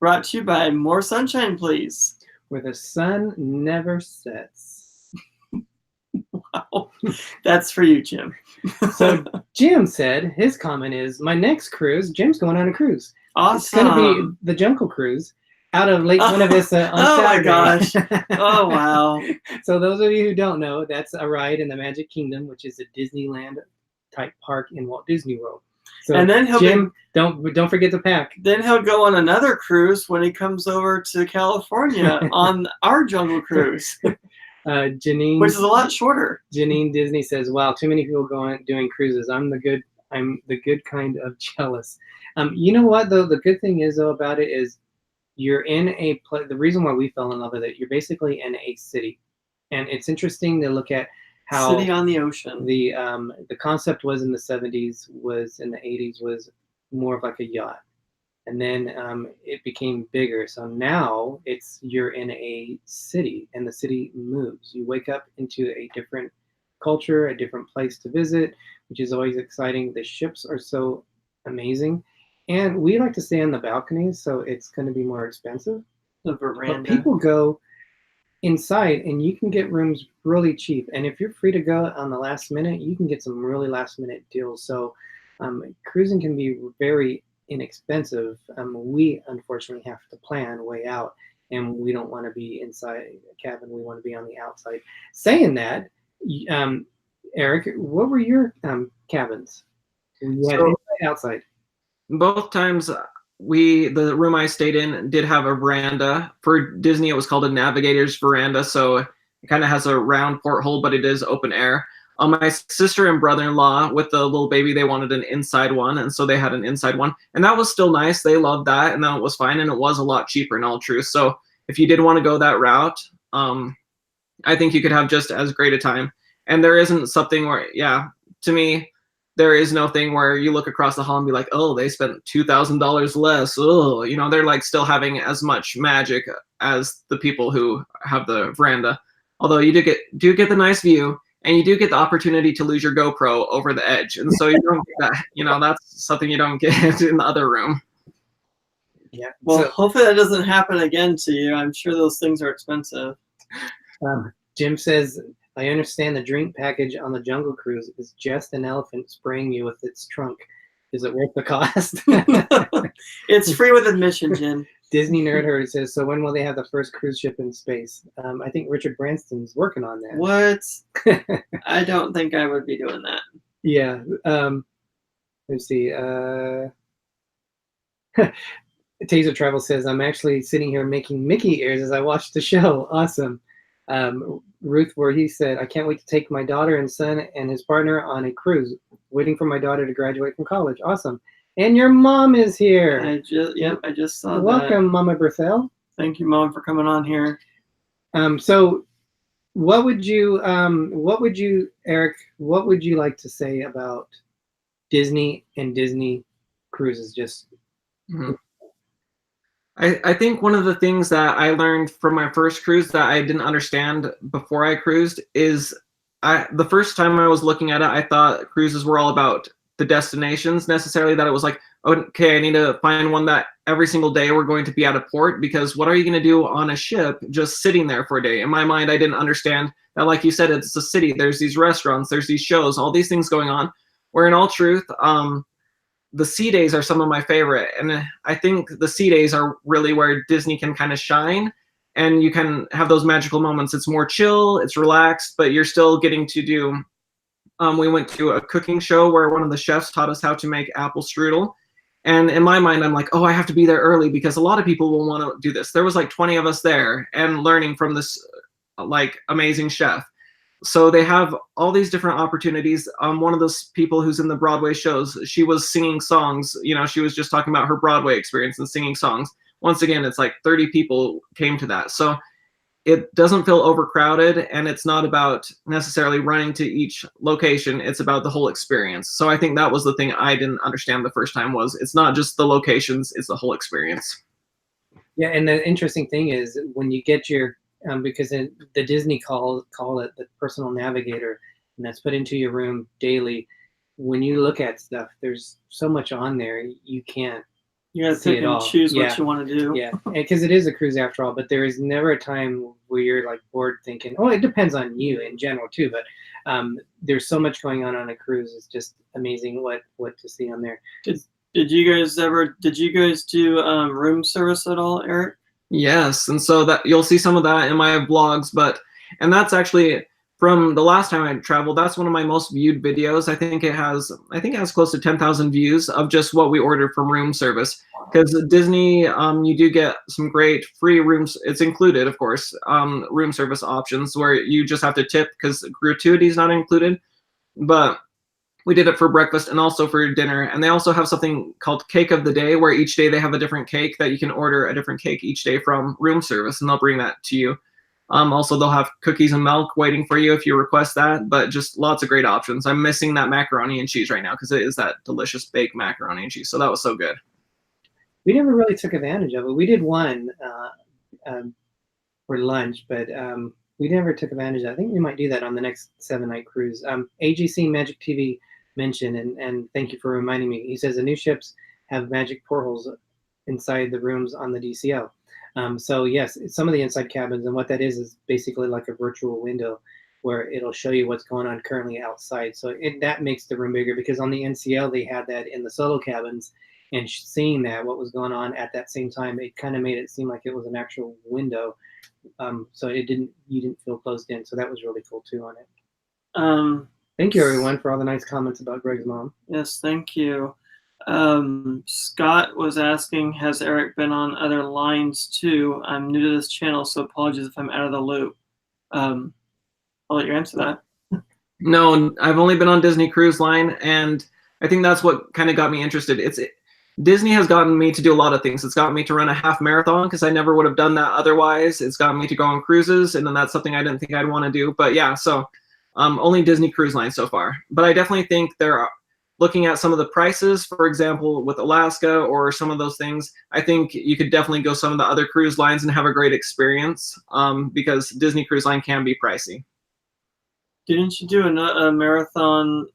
brought to you by More Sunshine, Please. Where the sun never sets. Wow. That's for you, Jim. So Jim said, his comment is, my next cruise, Jim's going on a cruise. Awesome. It's going to be the Jungle Cruise out of Lake Buena Vista on Saturday. Oh my gosh. Oh, wow. So those of you who don't know, that's a ride in the Magic Kingdom, which is a Disneyland type park in Walt Disney World. So and then Jim, don't forget to pack. Then he'll go on another cruise when he comes over to California on our Jungle Cruise. Janine, which is a lot shorter. Janine Disney says, "Wow, too many people doing cruises. I'm the good kind of jealous." You know what though? The good thing is though about it is you're in the reason why we fell in love with it. You're basically in a city, and it's interesting to look at how city on the ocean. The concept was in the 70s, was in the 80s, was more of like a yacht, and then it became bigger. So now you're in a city, and the city moves. You wake up into a different culture, a different place to visit, which is always exciting. The ships are so amazing, and we like to stay on the balconies, so it's going to be more expensive. The veranda. But people go inside, and you can get rooms really cheap. And if you're free to go on the last minute, you can get some really last minute deals. So cruising can be very inexpensive. We unfortunately have to plan way out, and we don't want to be inside a cabin. We want to be on the outside. Saying that, Eric, what were your cabins? You had inside, outside. Both times the room I stayed in did have a veranda. For Disney, it was called a navigator's veranda, so it kind of has a round porthole, but it is open air. My sister and brother-in-law with the little baby, they wanted an inside one, and so they had an inside one, and that was still nice. They loved that, and that was fine, and it was a lot cheaper in all truth. So if you did want to go that route, I think you could have just as great a time. And there isn't something where, yeah, to me, there is no thing where you look across the hall and be like, oh, they spent $2,000 less. Oh, you know, they're like still having as much magic as the people who have the veranda. Although you do get the nice view, and you do get the opportunity to lose your GoPro over the edge. And so you don't get that, you know, that's something you don't get in the other room. Yeah. Well, So, hopefully that doesn't happen again to you. I'm sure those things are expensive. Jim says, I understand the drink package on the Jungle Cruise is just an elephant spraying you with its trunk. Is it worth the cost? It's free with admission, Jim. Disney Nerd Herd says, so when will they have the first cruise ship in space? I think Richard Branson's working on that. What? I don't think I would be doing that. Yeah. Let's see. Taser Travel says, I'm actually sitting here making Mickey ears as I watch the show. Awesome. Ruth, where he said, I can't wait to take my daughter and son and his partner on a cruise, waiting for my daughter to graduate from college. Awesome. And your mom is here. I just saw that. Welcome, Mama Berthel. Thank you, Mom, for coming on here. So what would you, Eric, what would you like to say about Disney and Disney cruises? Just I think one of the things that I learned from my first cruise that I didn't understand before I cruised is the first time I was looking at it, I thought cruises were all about the destinations necessarily, that it was like, okay, I need to find one that every single day we're going to be at a port, because what are you going to do on a ship just sitting there for a day? In my mind, I didn't understand that, like you said, it's a city. There's these restaurants, there's these shows, all these things going on, where in all truth, the sea days are some of my favorite. And I think the sea days are really where Disney can kind of shine, and you can have those magical moments. It's more chill, it's relaxed, but you're still getting to do, we went to a cooking show where one of the chefs taught us how to make apple strudel. And in my mind, I'm like, oh, I have to be there early because a lot of people will want to do this. There was like 20 of us there and learning from this like amazing chef. So they have all these different opportunities. One of those people who's in the Broadway shows, she was singing songs. You know, she was just talking about her Broadway experience and singing songs. Once again, it's like 30 people came to that. So it doesn't feel overcrowded, and it's not about necessarily running to each location. It's about the whole experience. So I think that was the thing I didn't understand the first time, was it's not just the locations, it's the whole experience. Yeah, and the interesting thing is when you get your because the Disney call it the personal navigator, and that's put into your room daily. When you look at stuff, there's so much on there, you can't. You gotta pick and choose what you want to do. Yeah, because it is a cruise after all. But there is never a time where you're like bored thinking. Oh, it depends on you in general too. But there's so much going on a cruise. It's just amazing what to see on there. Did you guys do room service at all, Eric? Yes, and so that you'll see some of that in my vlogs, and that's actually from the last time I traveled. That's one of my most viewed videos. I think it has close to 10,000 views of just what we ordered from room service. Because Disney, you do get some great free rooms. It's included, of course, room service options where you just have to tip because gratuity is not included. But we did it for breakfast and also for dinner. And they also have something called Cake of the Day, where each day they have a different cake that you can order a different cake each day from room service, and they'll bring that to you. Also, they'll have cookies and milk waiting for you if you request that, but just lots of great options. I'm missing that macaroni and cheese right now because it is that delicious baked macaroni and cheese. So that was so good. We never really took advantage of it. We did one for lunch, but we never took advantage of it. I think we might do that on the next 7-night cruise. AGC Magic TV mentioned, and thank you for reminding me. He says the new ships have magic portholes inside the rooms on the DCL. So yes, some of the inside cabins, and what that is basically like a virtual window where it'll show you what's going on currently outside. So that makes the room bigger, because on the NCL they had that in the solo cabins, and seeing that what was going on at that same time, it kind of made it seem like it was an actual window. So you didn't feel closed in. So that was really cool too on it. Thank you everyone for all the nice comments about Greg's mom. Yes, thank you. Scott was asking, has Eric been on other lines too? I'm new to this channel, so apologies if I'm out of the loop. I'll let you answer that. No, I've only been on Disney Cruise Line, and I think that's what kind of got me interested. Disney has gotten me to do a lot of things. It's gotten me to run a half marathon because I never would have done that otherwise. It's gotten me to go on cruises, and then that's something I didn't think I'd want to do. But yeah, so only Disney Cruise Line so far. But I definitely think they're looking at some of the prices, for example, with Alaska or some of those things. I think you could definitely go some of the other cruise lines and have a great experience because Disney Cruise Line can be pricey. Didn't you do a marathon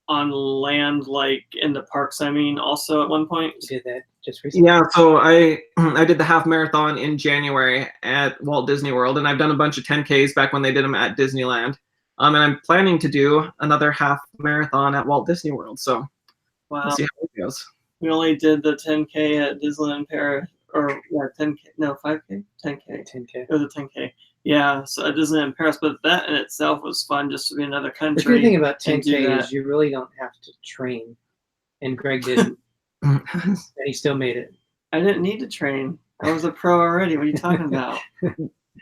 on land, like in the parks? I mean, also at one point. You did that just recently. Yeah, so I did the half marathon in January at Walt Disney World, and I've done a bunch of 10Ks back when they did them at Disneyland. And I'm planning to do another half marathon at Walt Disney World. So Wow. we'll see how it goes. We only did the 10K at Disneyland Paris, or yeah, 10K, no, 5K, 10K. 10K. It was a 10K. Yeah, so at Disneyland Paris, but that in itself was fun, just to be in another The country. good thing about and do 10K that. is you really don't have to train, and Greg didn't, and he still made it. I didn't need to train. I was a pro already. What are you talking about?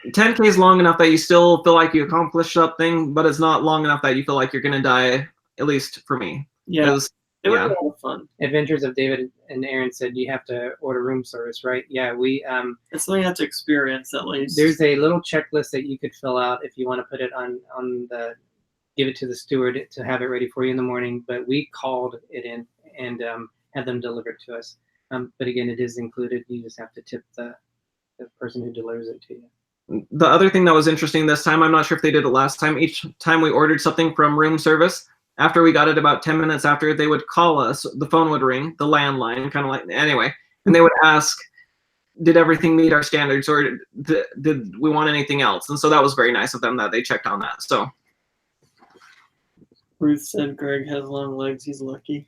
10K is long enough that you still feel like you accomplished something, but it's not long enough that you feel like you're going to die, at least for me. Yeah, 'Cause, it was yeah. a lot of fun. Adventures of David and Aaron said you have to order room service, right? Yeah, we It's something you have to experience at least. there's a little checklist that you could fill out if you want to put it on the give it to the steward to have it ready for you in the morning. But we called it in and had them delivered to us. But again, it is included. You just have to tip the person who delivers it to you. The other thing that was interesting this time, I'm not sure if they did it last time, each time we ordered something from room service, after we got it about 10 minutes after, they would call us, the phone would ring, the landline, kind of like, anyway, and they would ask, did everything meet our standards, or did we want anything else? And so that was very nice of them that they checked on that. So Ruth said Greg has long legs. He's lucky.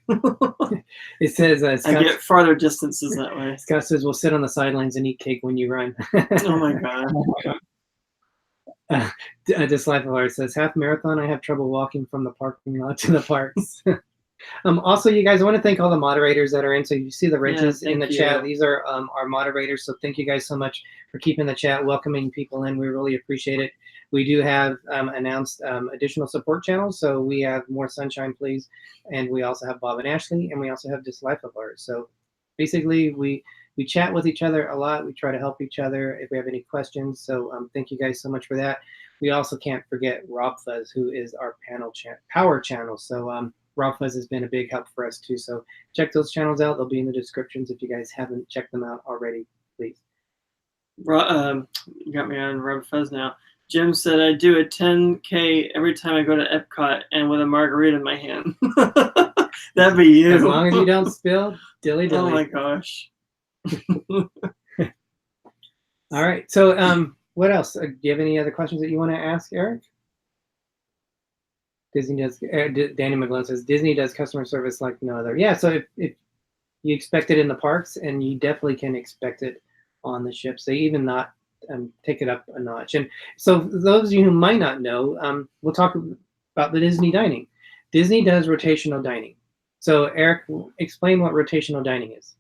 It says I Scott, get farther distances that way. Scott says we'll sit on the sidelines and eat cake when you run. Oh my god. DisLyfeofOurs says half marathon. I have trouble walking from the parking lot to the parks. Also, you guys, I want to thank all the moderators that are in. So you see the ridges in the thank chat. you. These are our moderators. So thank you guys so much for keeping the chat, welcoming people in. We really appreciate it. We do have announced additional support channels. So we have More Sunshine, Please, and we also have Bob and Ashley, and we also have DisLyfeofOurs. So basically, we chat with each other a lot. We try to help each other if we have any questions. So thank you guys so much for that. We also can't forget RobFuz, who is our power channel. So RobFuz has been a big help for us too. So check those channels out. They'll be in the descriptions if you guys haven't checked them out already, please. You got me on RobFuz now. Jim said I do a 10K every time I go to Epcot and with a margarita in my hand. That'd be you. As long as you don't spill, dilly dilly. Oh my gosh. All right. So what else? Do you have any other questions that you want to ask, Eric? Disney does. Danny McGlone says Disney does customer service like no other. Yeah. So if you expect it in the parks, and you definitely can expect it on the ships. They even not take it up a notch. And so for those of you who might not know, we'll talk about the Disney dining. Disney does rotational dining. So Eric, explain what rotational dining is.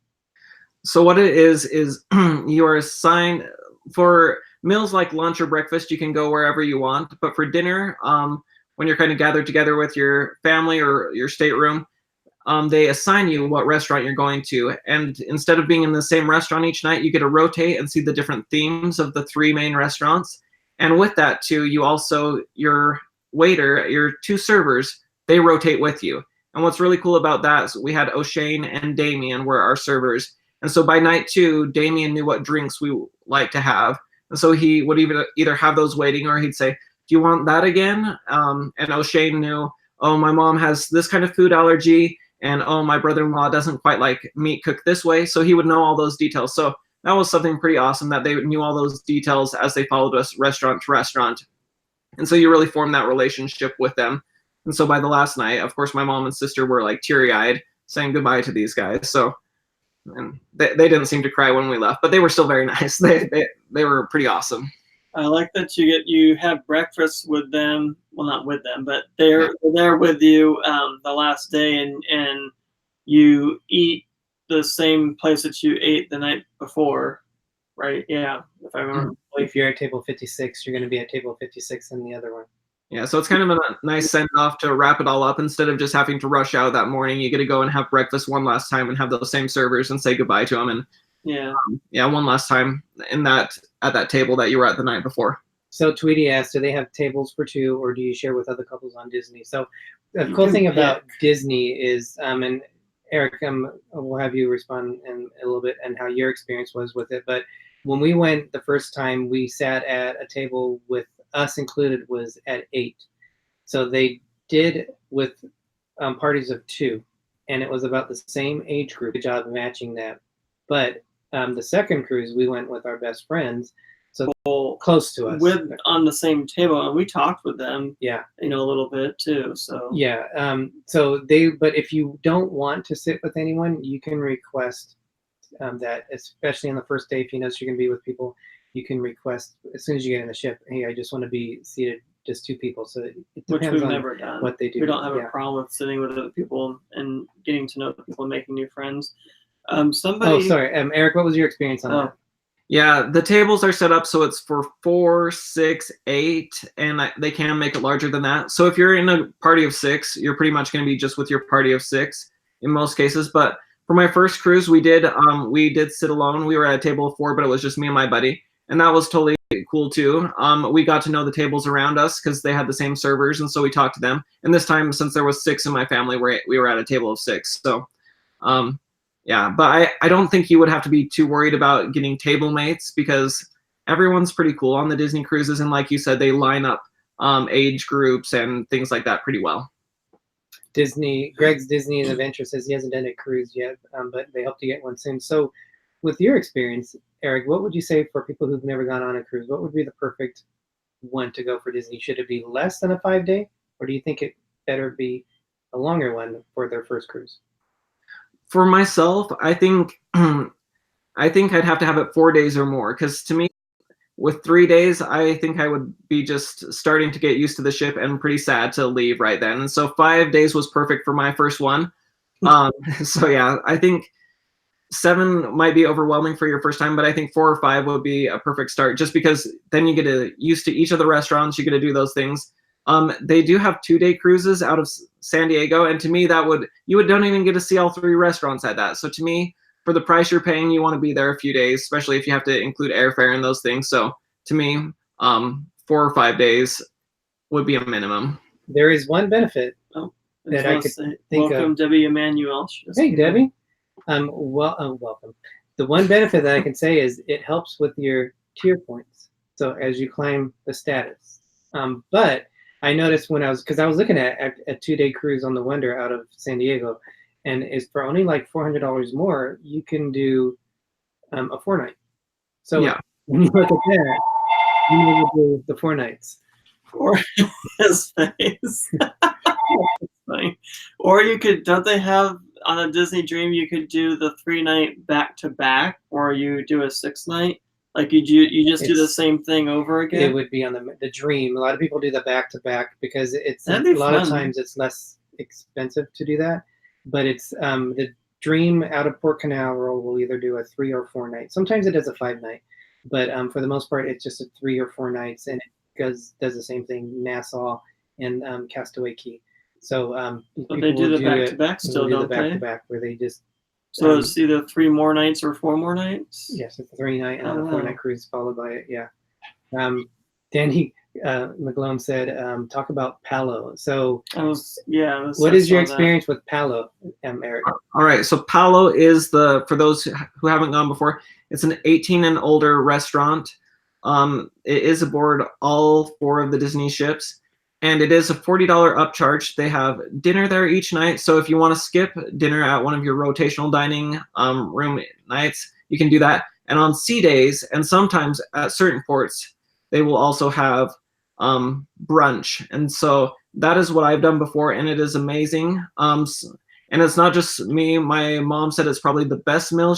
So what it is you are assigned for meals like lunch or breakfast. You can go wherever you want, but for dinner, when you're kind of gathered together with your family or your stateroom, they assign you what restaurant you're going to. And instead of being in the same restaurant each night, you get to rotate and see the different themes of the 3 main restaurants. And with that too, you also, your waiter, your 2 servers, they rotate with you. And what's really cool about that is we had O'Shane and Damien were our servers. And so by night 2, Damien knew what drinks we like to have. And so he would either have those waiting, or he'd say, do you want that again? And O'Shane knew, oh, my mom has this kind of food allergy, and oh, my brother-in-law doesn't quite like meat cooked this way. So he would know all those details. So that was something pretty awesome, that they knew all those details as they followed us restaurant to restaurant. And so you really form that relationship with them. And so by the last night, of course, my mom and sister were like teary-eyed saying goodbye to these guys. So and they didn't seem to cry when we left, but they were still very nice. They were pretty awesome. I like that you have breakfast with them. Well, not with them, but they're there with you the last day, and you eat the same place that you ate the night before, right? Yeah, if I remember. If you're at table 56, you're going to be at table 56 in the other one. Yeah, so it's kind of a nice send-off to wrap it all up. Instead of just having to rush out that morning, you get to go and have breakfast one last time and have those same servers and say goodbye to them. And yeah, one last time at that table that you were at the night before. So Tweety asked, do they have tables for two, or do you share with other couples on Disney? So the cool thing about Disney is, and Eric, we'll have you respond in a little bit and how your experience was with it. But when we went the first time, we sat at a table with us included was at 8. So they did with parties of 2, and it was about the same age group. Good job matching that. But the second cruise, we went with our best friends, so close to us, on the same table, and we talked with them. Yeah, a little bit too. So yeah, but if you don't want to sit with anyone, you can request that, especially on the first day, if you notice you're going to be with people, you can request as soon as you get in the ship, hey, I just want to be seated just 2 people. So it depends we've on never done. What they do. We don't have a problem with sitting with other people and getting to know people and making new friends. Oh, sorry, Eric, what was your experience on that? Yeah, the tables are set up so it's for 4, 6, 8, and they can make it larger than that. So if you're in a party of 6, you're pretty much going to be just with your party of 6 in most cases. But for my first cruise, we did sit alone. We were at a table of 4, but it was just me and my buddy, and that was totally cool too. We got to know the tables around us because they had the same servers, and so we talked to them. And this time, since there was 6 in my family, we were at a table of 6. So yeah, but I don't think you would have to be too worried about getting table mates because everyone's pretty cool on the Disney cruises. And like you said, they line up age groups and things like that pretty well. Greg's Disney Adventure says he hasn't done a cruise yet, but they hope to get one soon. So with your experience, Eric, what would you say for people who've never gone on a cruise? What would be the perfect one to go for Disney? Should it be less than a 5-day, or do you think it better be a longer one for their first cruise? For myself, I think I'd have to have it 4 days or more, because to me, with 3 days, I think I would be just starting to get used to the ship and pretty sad to leave right then. And so 5 days was perfect for my first one. So yeah, I think 7 might be overwhelming for your first time, but I think 4 or 5 would be a perfect start, just because then you get used to each of the restaurants, you get to do those things. They do have 2-day cruises out of San Diego, and to me, you don't even get to see all 3 restaurants at that. So to me, for the price you're paying, you want to be there a few days, especially if you have to include airfare and those things. So to me, 4 or 5 days would be a minimum. There is one benefit that I could think of. Welcome, Debbie Emanuel. Hey, Debbie. Welcome. The one benefit that I can say is it helps with your tier points. So as you climb the status. But I noticed because I was looking at a 2-day cruise on the Wonder out of San Diego, and it's for only like $400 more, you can do a 4-night. So yeah, when you look at that, you need to do the 4 nights. Or his face. Funny. Or you could, don't they have on a Disney Dream, you could do the 3-night back-to-back, or you do a 6-night? Like you just do the same thing over again? It would be on the Dream. A lot of people do the back-to-back because it's a lot of times it's less expensive to do that. But it's the Dream out of Port Canaveral will either do a 3 or 4 night. Sometimes it does a 5-night, but for the most part, it's just a 3 or 4 nights, and it does the same thing, Nassau and Castaway Cay. So but they do the back-to-back still, don't they? Back-to-back where they just. So it's either 3 more nights or 4 more nights? Yes, it's a 3-night and a 4-night cruise followed by it. Yeah. Danny McGlone said, talk about Palo. So what is your experience with Palo, Eric? All right. So Palo is for those who haven't gone before, it's an 18 and older restaurant. It is aboard all 4 of the Disney ships. And it is a $40 upcharge. They have dinner there each night. So if you want to skip dinner at one of your rotational dining room nights, you can do that. And on sea days, and sometimes at certain ports, they will also have brunch. And so that is what I've done before, and it is amazing. And it's not just me. My mom said it's probably the best meal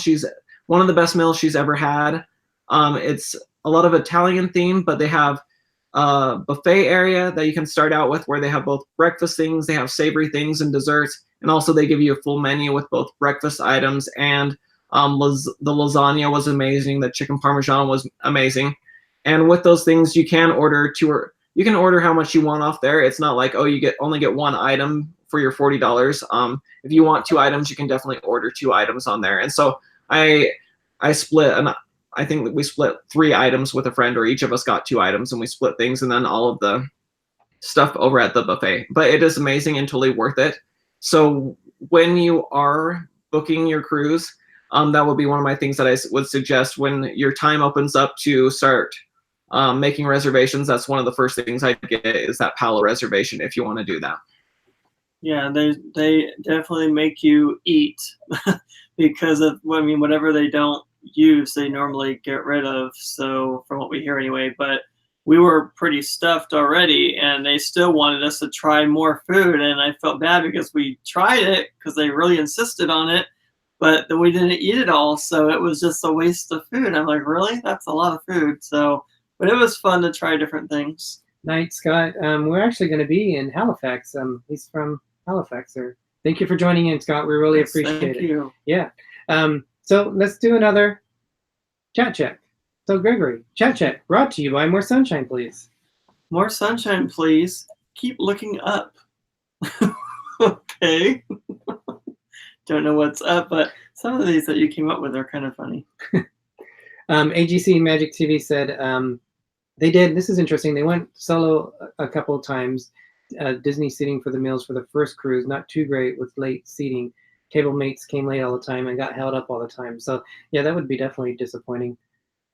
one of the best meals she's ever had. It's a lot of Italian theme, but they have buffet area that you can start out with, where they have both breakfast things, they have savory things and desserts, and also they give you a full menu with both breakfast items and the lasagna was amazing, the chicken parmesan was amazing, and with those things you can order you can order how much you want off there. It's not like, oh, you only get one item for your $40. If you want 2 items, you can definitely order 2 items on there. And so I split, and I think that we split 3 items with a friend, or each of us got 2 items, and we split things, and then all of the stuff over at the buffet. But it is amazing and totally worth it. So when you are booking your cruise, that would be one of my things that I would suggest when your time opens up to start making reservations. That's one of the first things I get is that Palo reservation if you want to do that. Yeah, they definitely make you eat because of, I mean, whatever they don't use, they normally get rid of. So from what we hear anyway, but we were pretty stuffed already, and they still wanted us to try more food, and I felt bad because we tried it because they really insisted on it, but then we didn't eat it all, so it was just a waste of food. I'm like, really? That's a lot of food. So, but it was fun to try different things. Night, Scott. We're actually going to be in Halifax. He's from Halifax. Thank you for joining in, Scott. We really appreciate it. Thank you. Yeah. So let's do another chat check. So Gregory, chat check brought to you by More Sunshine, Please. More sunshine, please. Keep looking up. Okay. Don't know what's up, but some of these that you came up with are kind of funny. AGC Magic TV said they did. This is interesting. They went solo a couple of times. Disney seating for the meals for the first cruise, not too great with late seating. Table mates came late all the time and got held up all the time. So yeah, that would be definitely disappointing.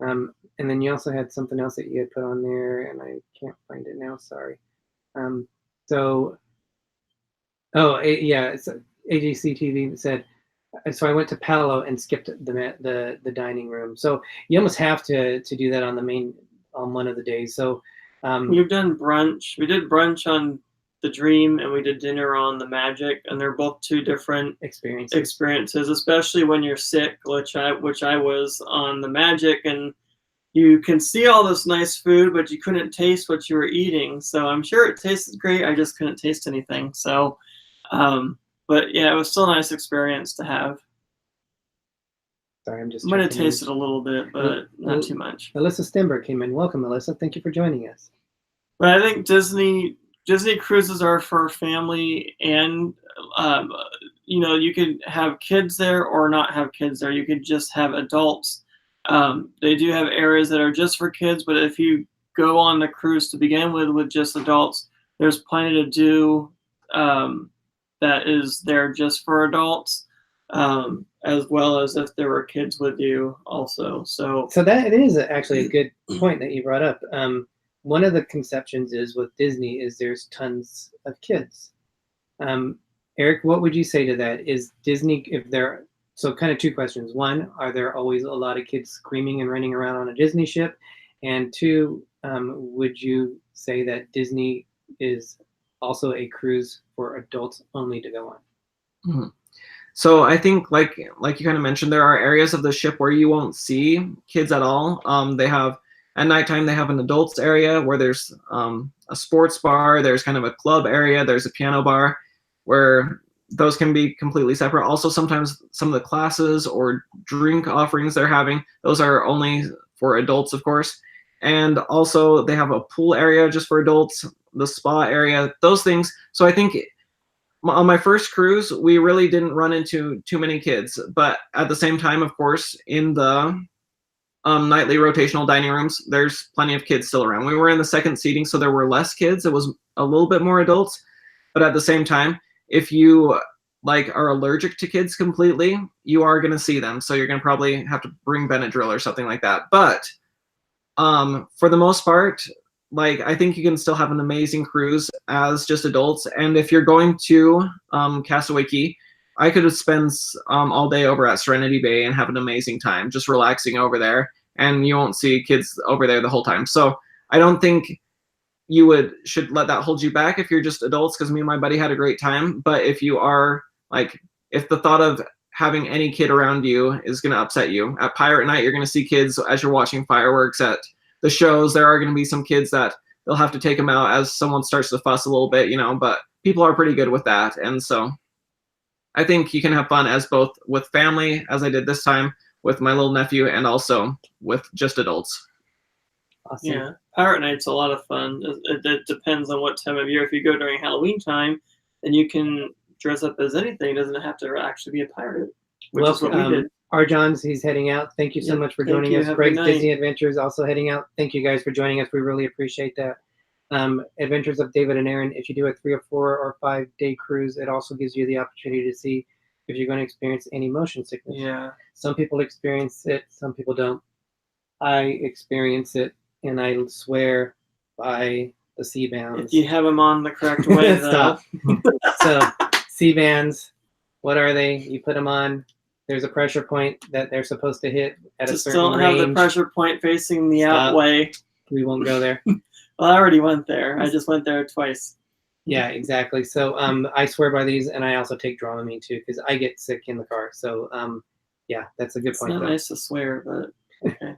And then you also had something else that you had put on there, and I can't find it now. Sorry. So AGC TV said. So I went to Palo and skipped the dining room. So you almost have to do that on one of the days. So we've done brunch. We did brunch on the Dream, and we did dinner on the Magic, and they're both 2 different experiences, especially when you're sick, which I was on the Magic, and you can see all this nice food, but you couldn't taste what you were eating. So I'm sure it tasted great. I just couldn't taste anything. So, but yeah, it was still a nice experience to have. Sorry, I'm just. Might have tasted a little bit, but not too much. Alyssa Stenberg came in. Welcome, Alyssa. Thank you for joining us. But I think Disney cruises are for family, and you could have kids there or not have kids there. You could just have adults. They do have areas that are just for kids, but if you go on the cruise to begin with just adults, there's plenty to do that is there just for adults, as well as if there were kids with you also. So that it is actually a good point that you brought up. One of the conceptions is with Disney is there's tons of kids. Eric, what would you say to that? Is Disney, so kind of 2 questions. 1, are there always a lot of kids screaming and running around on a Disney ship? And 2, would you say that Disney is also a cruise for adults only to go on? Mm-hmm. So I think like you kind of mentioned, there are areas of the ship where you won't see kids at all. They have, at nighttime, they have an adults area where there's a sports bar, there's kind of a club area, there's a piano bar, where those can be completely separate. Also, sometimes some of the classes or drink offerings they're having, those are only for adults, of course. And also they have a pool area just for adults, the spa area, those things. So I think on my first cruise, we really didn't run into too many kids. But at the same time, of course, in the nightly rotational dining rooms, there's plenty of kids still around. We were in the second seating, so there were less kids. It was a little bit more adults. But at the same time, if you are allergic to kids completely, you are going to see them. So you're going to probably have to bring Benadryl or something like that. But for the most part, I think you can still have an amazing cruise as just adults. And if you're going to Castaway Cay, I could spend all day over at Serenity Bay and have an amazing time just relaxing over there. And you won't see kids over there the whole time. So I don't think you should let that hold you back if you're just adults, because me and my buddy had a great time. But if you are if the thought of having any kid around you is going to upset you, at Pirate Night, you're going to see kids as you're watching fireworks. At the shows, there are going to be some kids that they'll have to take them out as someone starts to fuss a little bit, but people are pretty good with that. And so I think you can have fun as both with family, as I did this time with my little nephew, and also with just adults. Awesome. Yeah, Pirate Night's a lot of fun. It depends on what time of year. If you go during Halloween time, then you can dress up as anything. It doesn't have to actually be a pirate, which is what we did. Arjon's, he's heading out. Thank you so much for joining us. Have a Greg's good night. Disney Adventures also heading out. Thank you guys for joining us. We really appreciate that. Adventures of David and Aaron, if you do a 3 or 4 or 5 day cruise, it also gives you the opportunity to see if you're going to experience any motion sickness. Yeah. Some people experience it, some people don't. I experience it, and I swear by the C-bands. If you have them on the correct way, Stop. So, C-bands, what are they? You put them on. There's a pressure point that they're supposed to hit at a certain don't range. have the pressure point facing the out way. We won't go there. Well, I already went there. I just went there twice. Yeah, exactly. So I swear by these, and I also take Dramamine too, because I get sick in the car. So yeah, that's a good point. It's not nice to swear, but okay.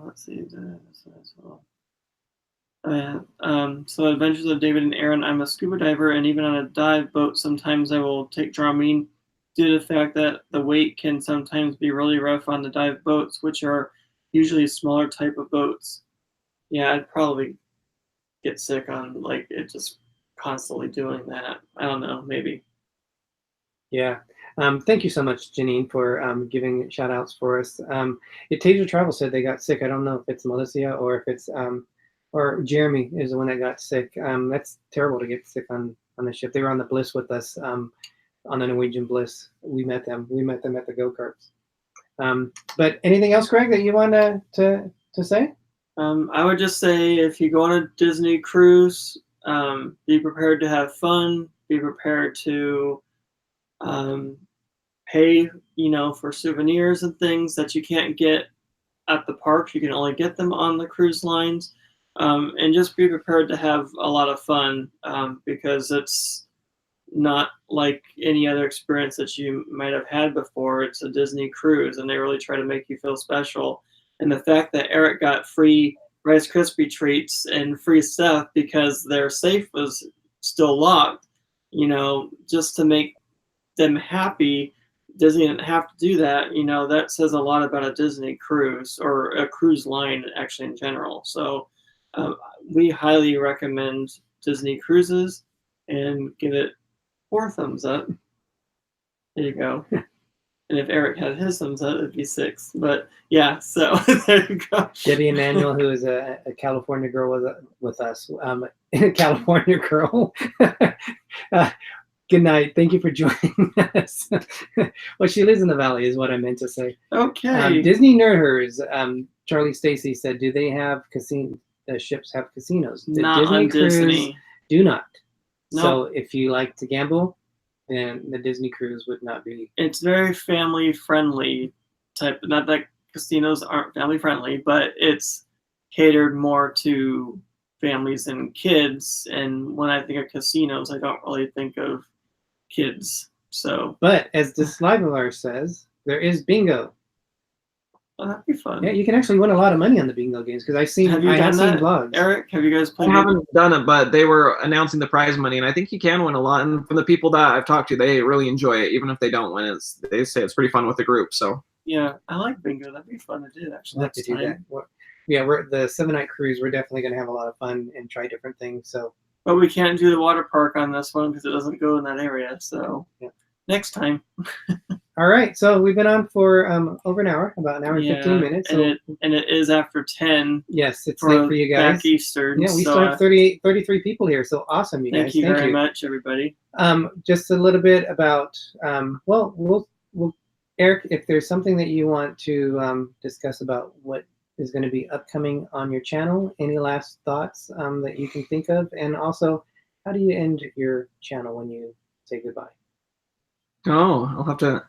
Let's see. So Adventures of David and Aaron. I'm a scuba diver, and even on a dive boat, sometimes I will take Dramamine due to the fact that the weight can sometimes be really rough on the dive boats, which are usually smaller type of boats. Yeah, I'd probably get sick on like it just constantly doing that. I don't know, maybe. Yeah. Thank you so much, Janine, for giving shout outs for us. Taser Travel said they got sick. I don't know if it's Melissa or if it's or Jeremy is the one that got sick. That's terrible to get sick on the ship. They were on the Bliss with us, on the Norwegian Bliss. We met them. We met them at the go-karts. But anything else, Greg, that you want to say? I would just say if you go on a Disney cruise, be prepared to have fun. Be prepared to pay, for souvenirs and things that you can't get at the parks. You can only get them on the cruise lines. And just be prepared to have a lot of fun, because it's not like any other experience that you might have had before. It's a Disney cruise, and they really try to make you feel special. And the fact that Eric got free Rice Krispie treats and free stuff because their safe was still locked, just to make them happy. Disney didn't have to do that. That says a lot about a Disney cruise, or a cruise line actually in general. So we highly recommend Disney cruises, and give it 4 thumbs up. There you go. And if Eric had his thumbs up, it'd be 6. But yeah, so there you go. Debbie Emanuel, who is a California girl with us. California girl. Good night. Thank you for joining us. Well, she lives in the valley, is what I meant to say. Okay. Disney Nerders. Charlie Stacy said, "Do they have the ships have casinos?" The Not Disney on cruise Disney. do not. No. So if you like to gamble, then the Disney cruise would not be. It's very family friendly type. Not that casinos aren't family friendly, but it's catered more to families and kids. And when I think of casinos, I don't really think of kids. So, but as DisLyfeofOurs says, there is bingo. Oh, that'd be fun. Yeah, you can actually win a lot of money on the bingo games, because I have seen vlogs. Eric, have you guys played? I haven't done it, but they were announcing the prize money, and I think you can win a lot. And from the people that I've talked to, they really enjoy it, even if they don't win. They say it's pretty fun with the group. So yeah, I like bingo. That'd be fun to do. Actually, I'll have to do that. Yeah, we're the 7-night cruise. We're definitely going to have a lot of fun and try different things. So, but we can't do the water park on this one because it doesn't go in that area. So yeah. Next time. All right, so we've been on for over an hour, about an hour and 15 minutes. So, and it is after 10. Yes, it's late for you guys. Back Eastern. Yeah, we still have 33 people here, so awesome, you guys. Thank you very much, everybody. Just a little bit about, we'll Eric, if there's something that you want to discuss about what is going to be upcoming on your channel, any last thoughts that you can think of? And also, how do you end your channel when you say goodbye? Oh, I'll have to.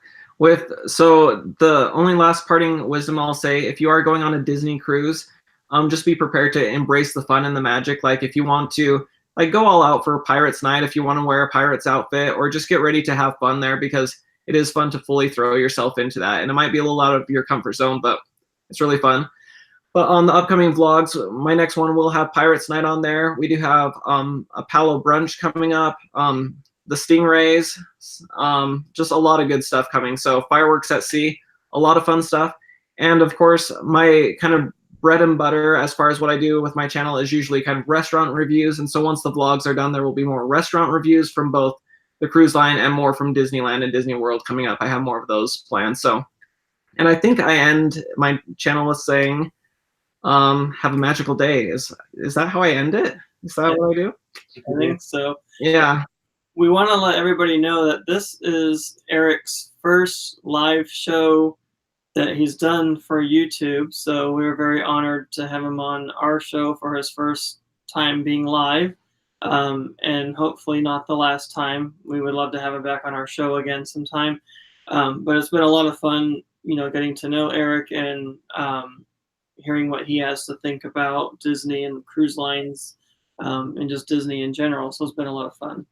So the only last parting wisdom I'll say, if you are going on a Disney cruise, just be prepared to embrace the fun and the magic. Like if you want to go all out for Pirates Night, if you want to wear a Pirates outfit, or just get ready to have fun there, because it is fun to fully throw yourself into that. And it might be a little out of your comfort zone, but it's really fun. But on the upcoming vlogs, my next one will have Pirates Night on there. We do have a Palo brunch coming up. The Stingrays, just a lot of good stuff coming. So fireworks at sea, a lot of fun stuff. And of course, my kind of bread and butter as far as what I do with my channel is usually kind of restaurant reviews. And so once the vlogs are done, there will be more restaurant reviews from both the cruise line and more from Disneyland and Disney World coming up. I have more of those planned. So, and I think I end my channel with saying, have a magical day. Is that how I end it? Is that what I do? I think so. Yeah. We want to let everybody know that this is Eric's first live show that he's done for YouTube. So we're very honored to have him on our show for his first time being live. And hopefully not the last time. We would love to have him back on our show again sometime. But it's been a lot of fun, you know, getting to know Eric and hearing what he has to think about Disney and cruise lines and just Disney in general. So it's been a lot of fun.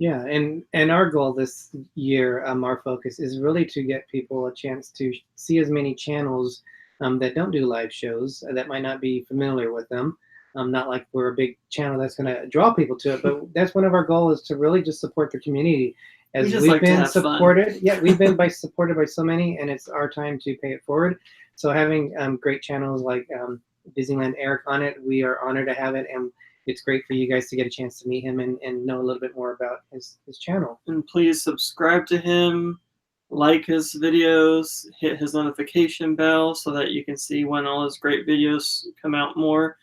Yeah, and our goal this year, our focus is really to get people a chance to see as many channels that don't do live shows that might not be familiar with them. Not like we're a big channel that's going to draw people to it, but that's one of our goals is to really just support the community. As we've been supported, yeah, we've been supported by so many, and it's our time to pay it forward. So having great channels like Disneyland Eric on it, we are honored to have it, and it's great for you guys to get a chance to meet him and know a little bit more about his channel. And please subscribe to him, like his videos, hit his notification bell so that you can see when all his great videos come out more.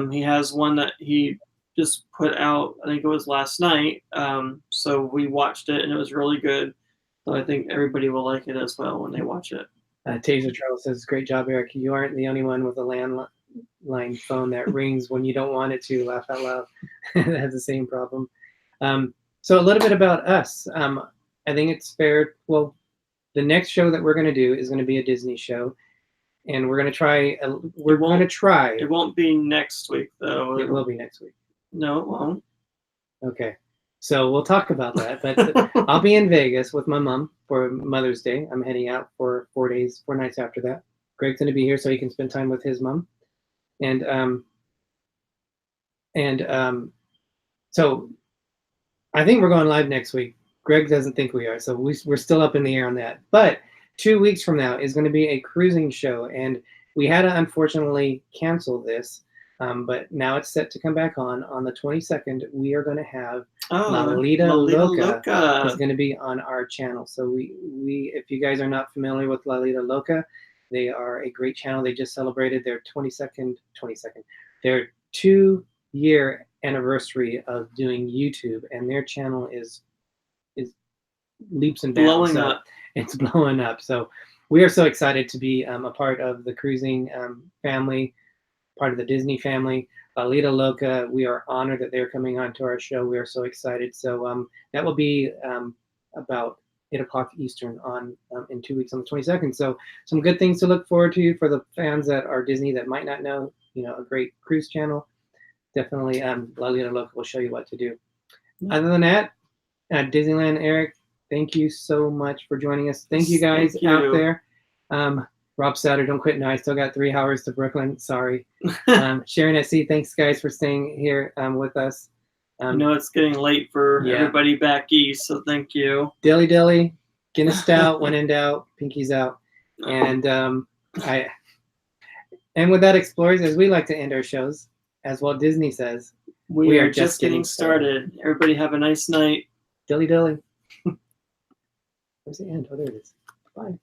He has one that he just put out, I think it was last night. So we watched it and it was really good. So I think everybody will like it as well when they watch it. Taser Charles says, great job, Eric. You aren't the only one with a landline phone that rings when you don't want it to. Laugh out loud. That has the same problem. So a little bit about us. I think it's fair. Well, the next show that we're going to do is going to be a Disney show. And we're going to try. It won't be next week, though. It will be next week. No, it won't. Okay. So we'll talk about that. But I'll be in Vegas with my mom for Mother's Day. I'm heading out for 4 nights after that. Greg's going to be here so he can spend time with his mom. And so I think we're going live next week. Greg doesn't think we are, so we're still up in the air on that. But 2 weeks from now is going to be a cruising show, and we had to unfortunately cancel this. But now it's set to come back on the 22nd. We are going to have Lalita Loca is going to be on our channel. So we if you guys are not familiar with Lalita Loca, they are a great channel. They just celebrated their 2-year anniversary of doing YouTube, and their channel is leaps and bounds. Blowing up. It's blowing up. So we are so excited to be a part of the cruising family, part of the Disney family. Lalita Loca, we are honored that they're coming on to our show. We are so excited. So that will be about 8 o'clock Eastern on in 2 weeks on the 22nd. So some good things to look forward to for the fans that are Disney that might not know, a great cruise channel. Definitely Lalita Loca will show you what to do. Other than that, Disneyland Eric, thank you so much for joining us. Thank you guys out there. Rob Souter, don't quit now. I still got 3 hours to Brooklyn. Sorry. Sharon at Sea, thanks guys for staying here with us. I know it's getting late for everybody back east, so thank you. Dilly Dilly, Guinness Stout, when in doubt, Pinky's out. And with that, Explorers, as we like to end our shows, as Walt Disney says, we are just getting started. Everybody have a nice night. Dilly Dilly. Where's the end? Oh, there it is. Bye.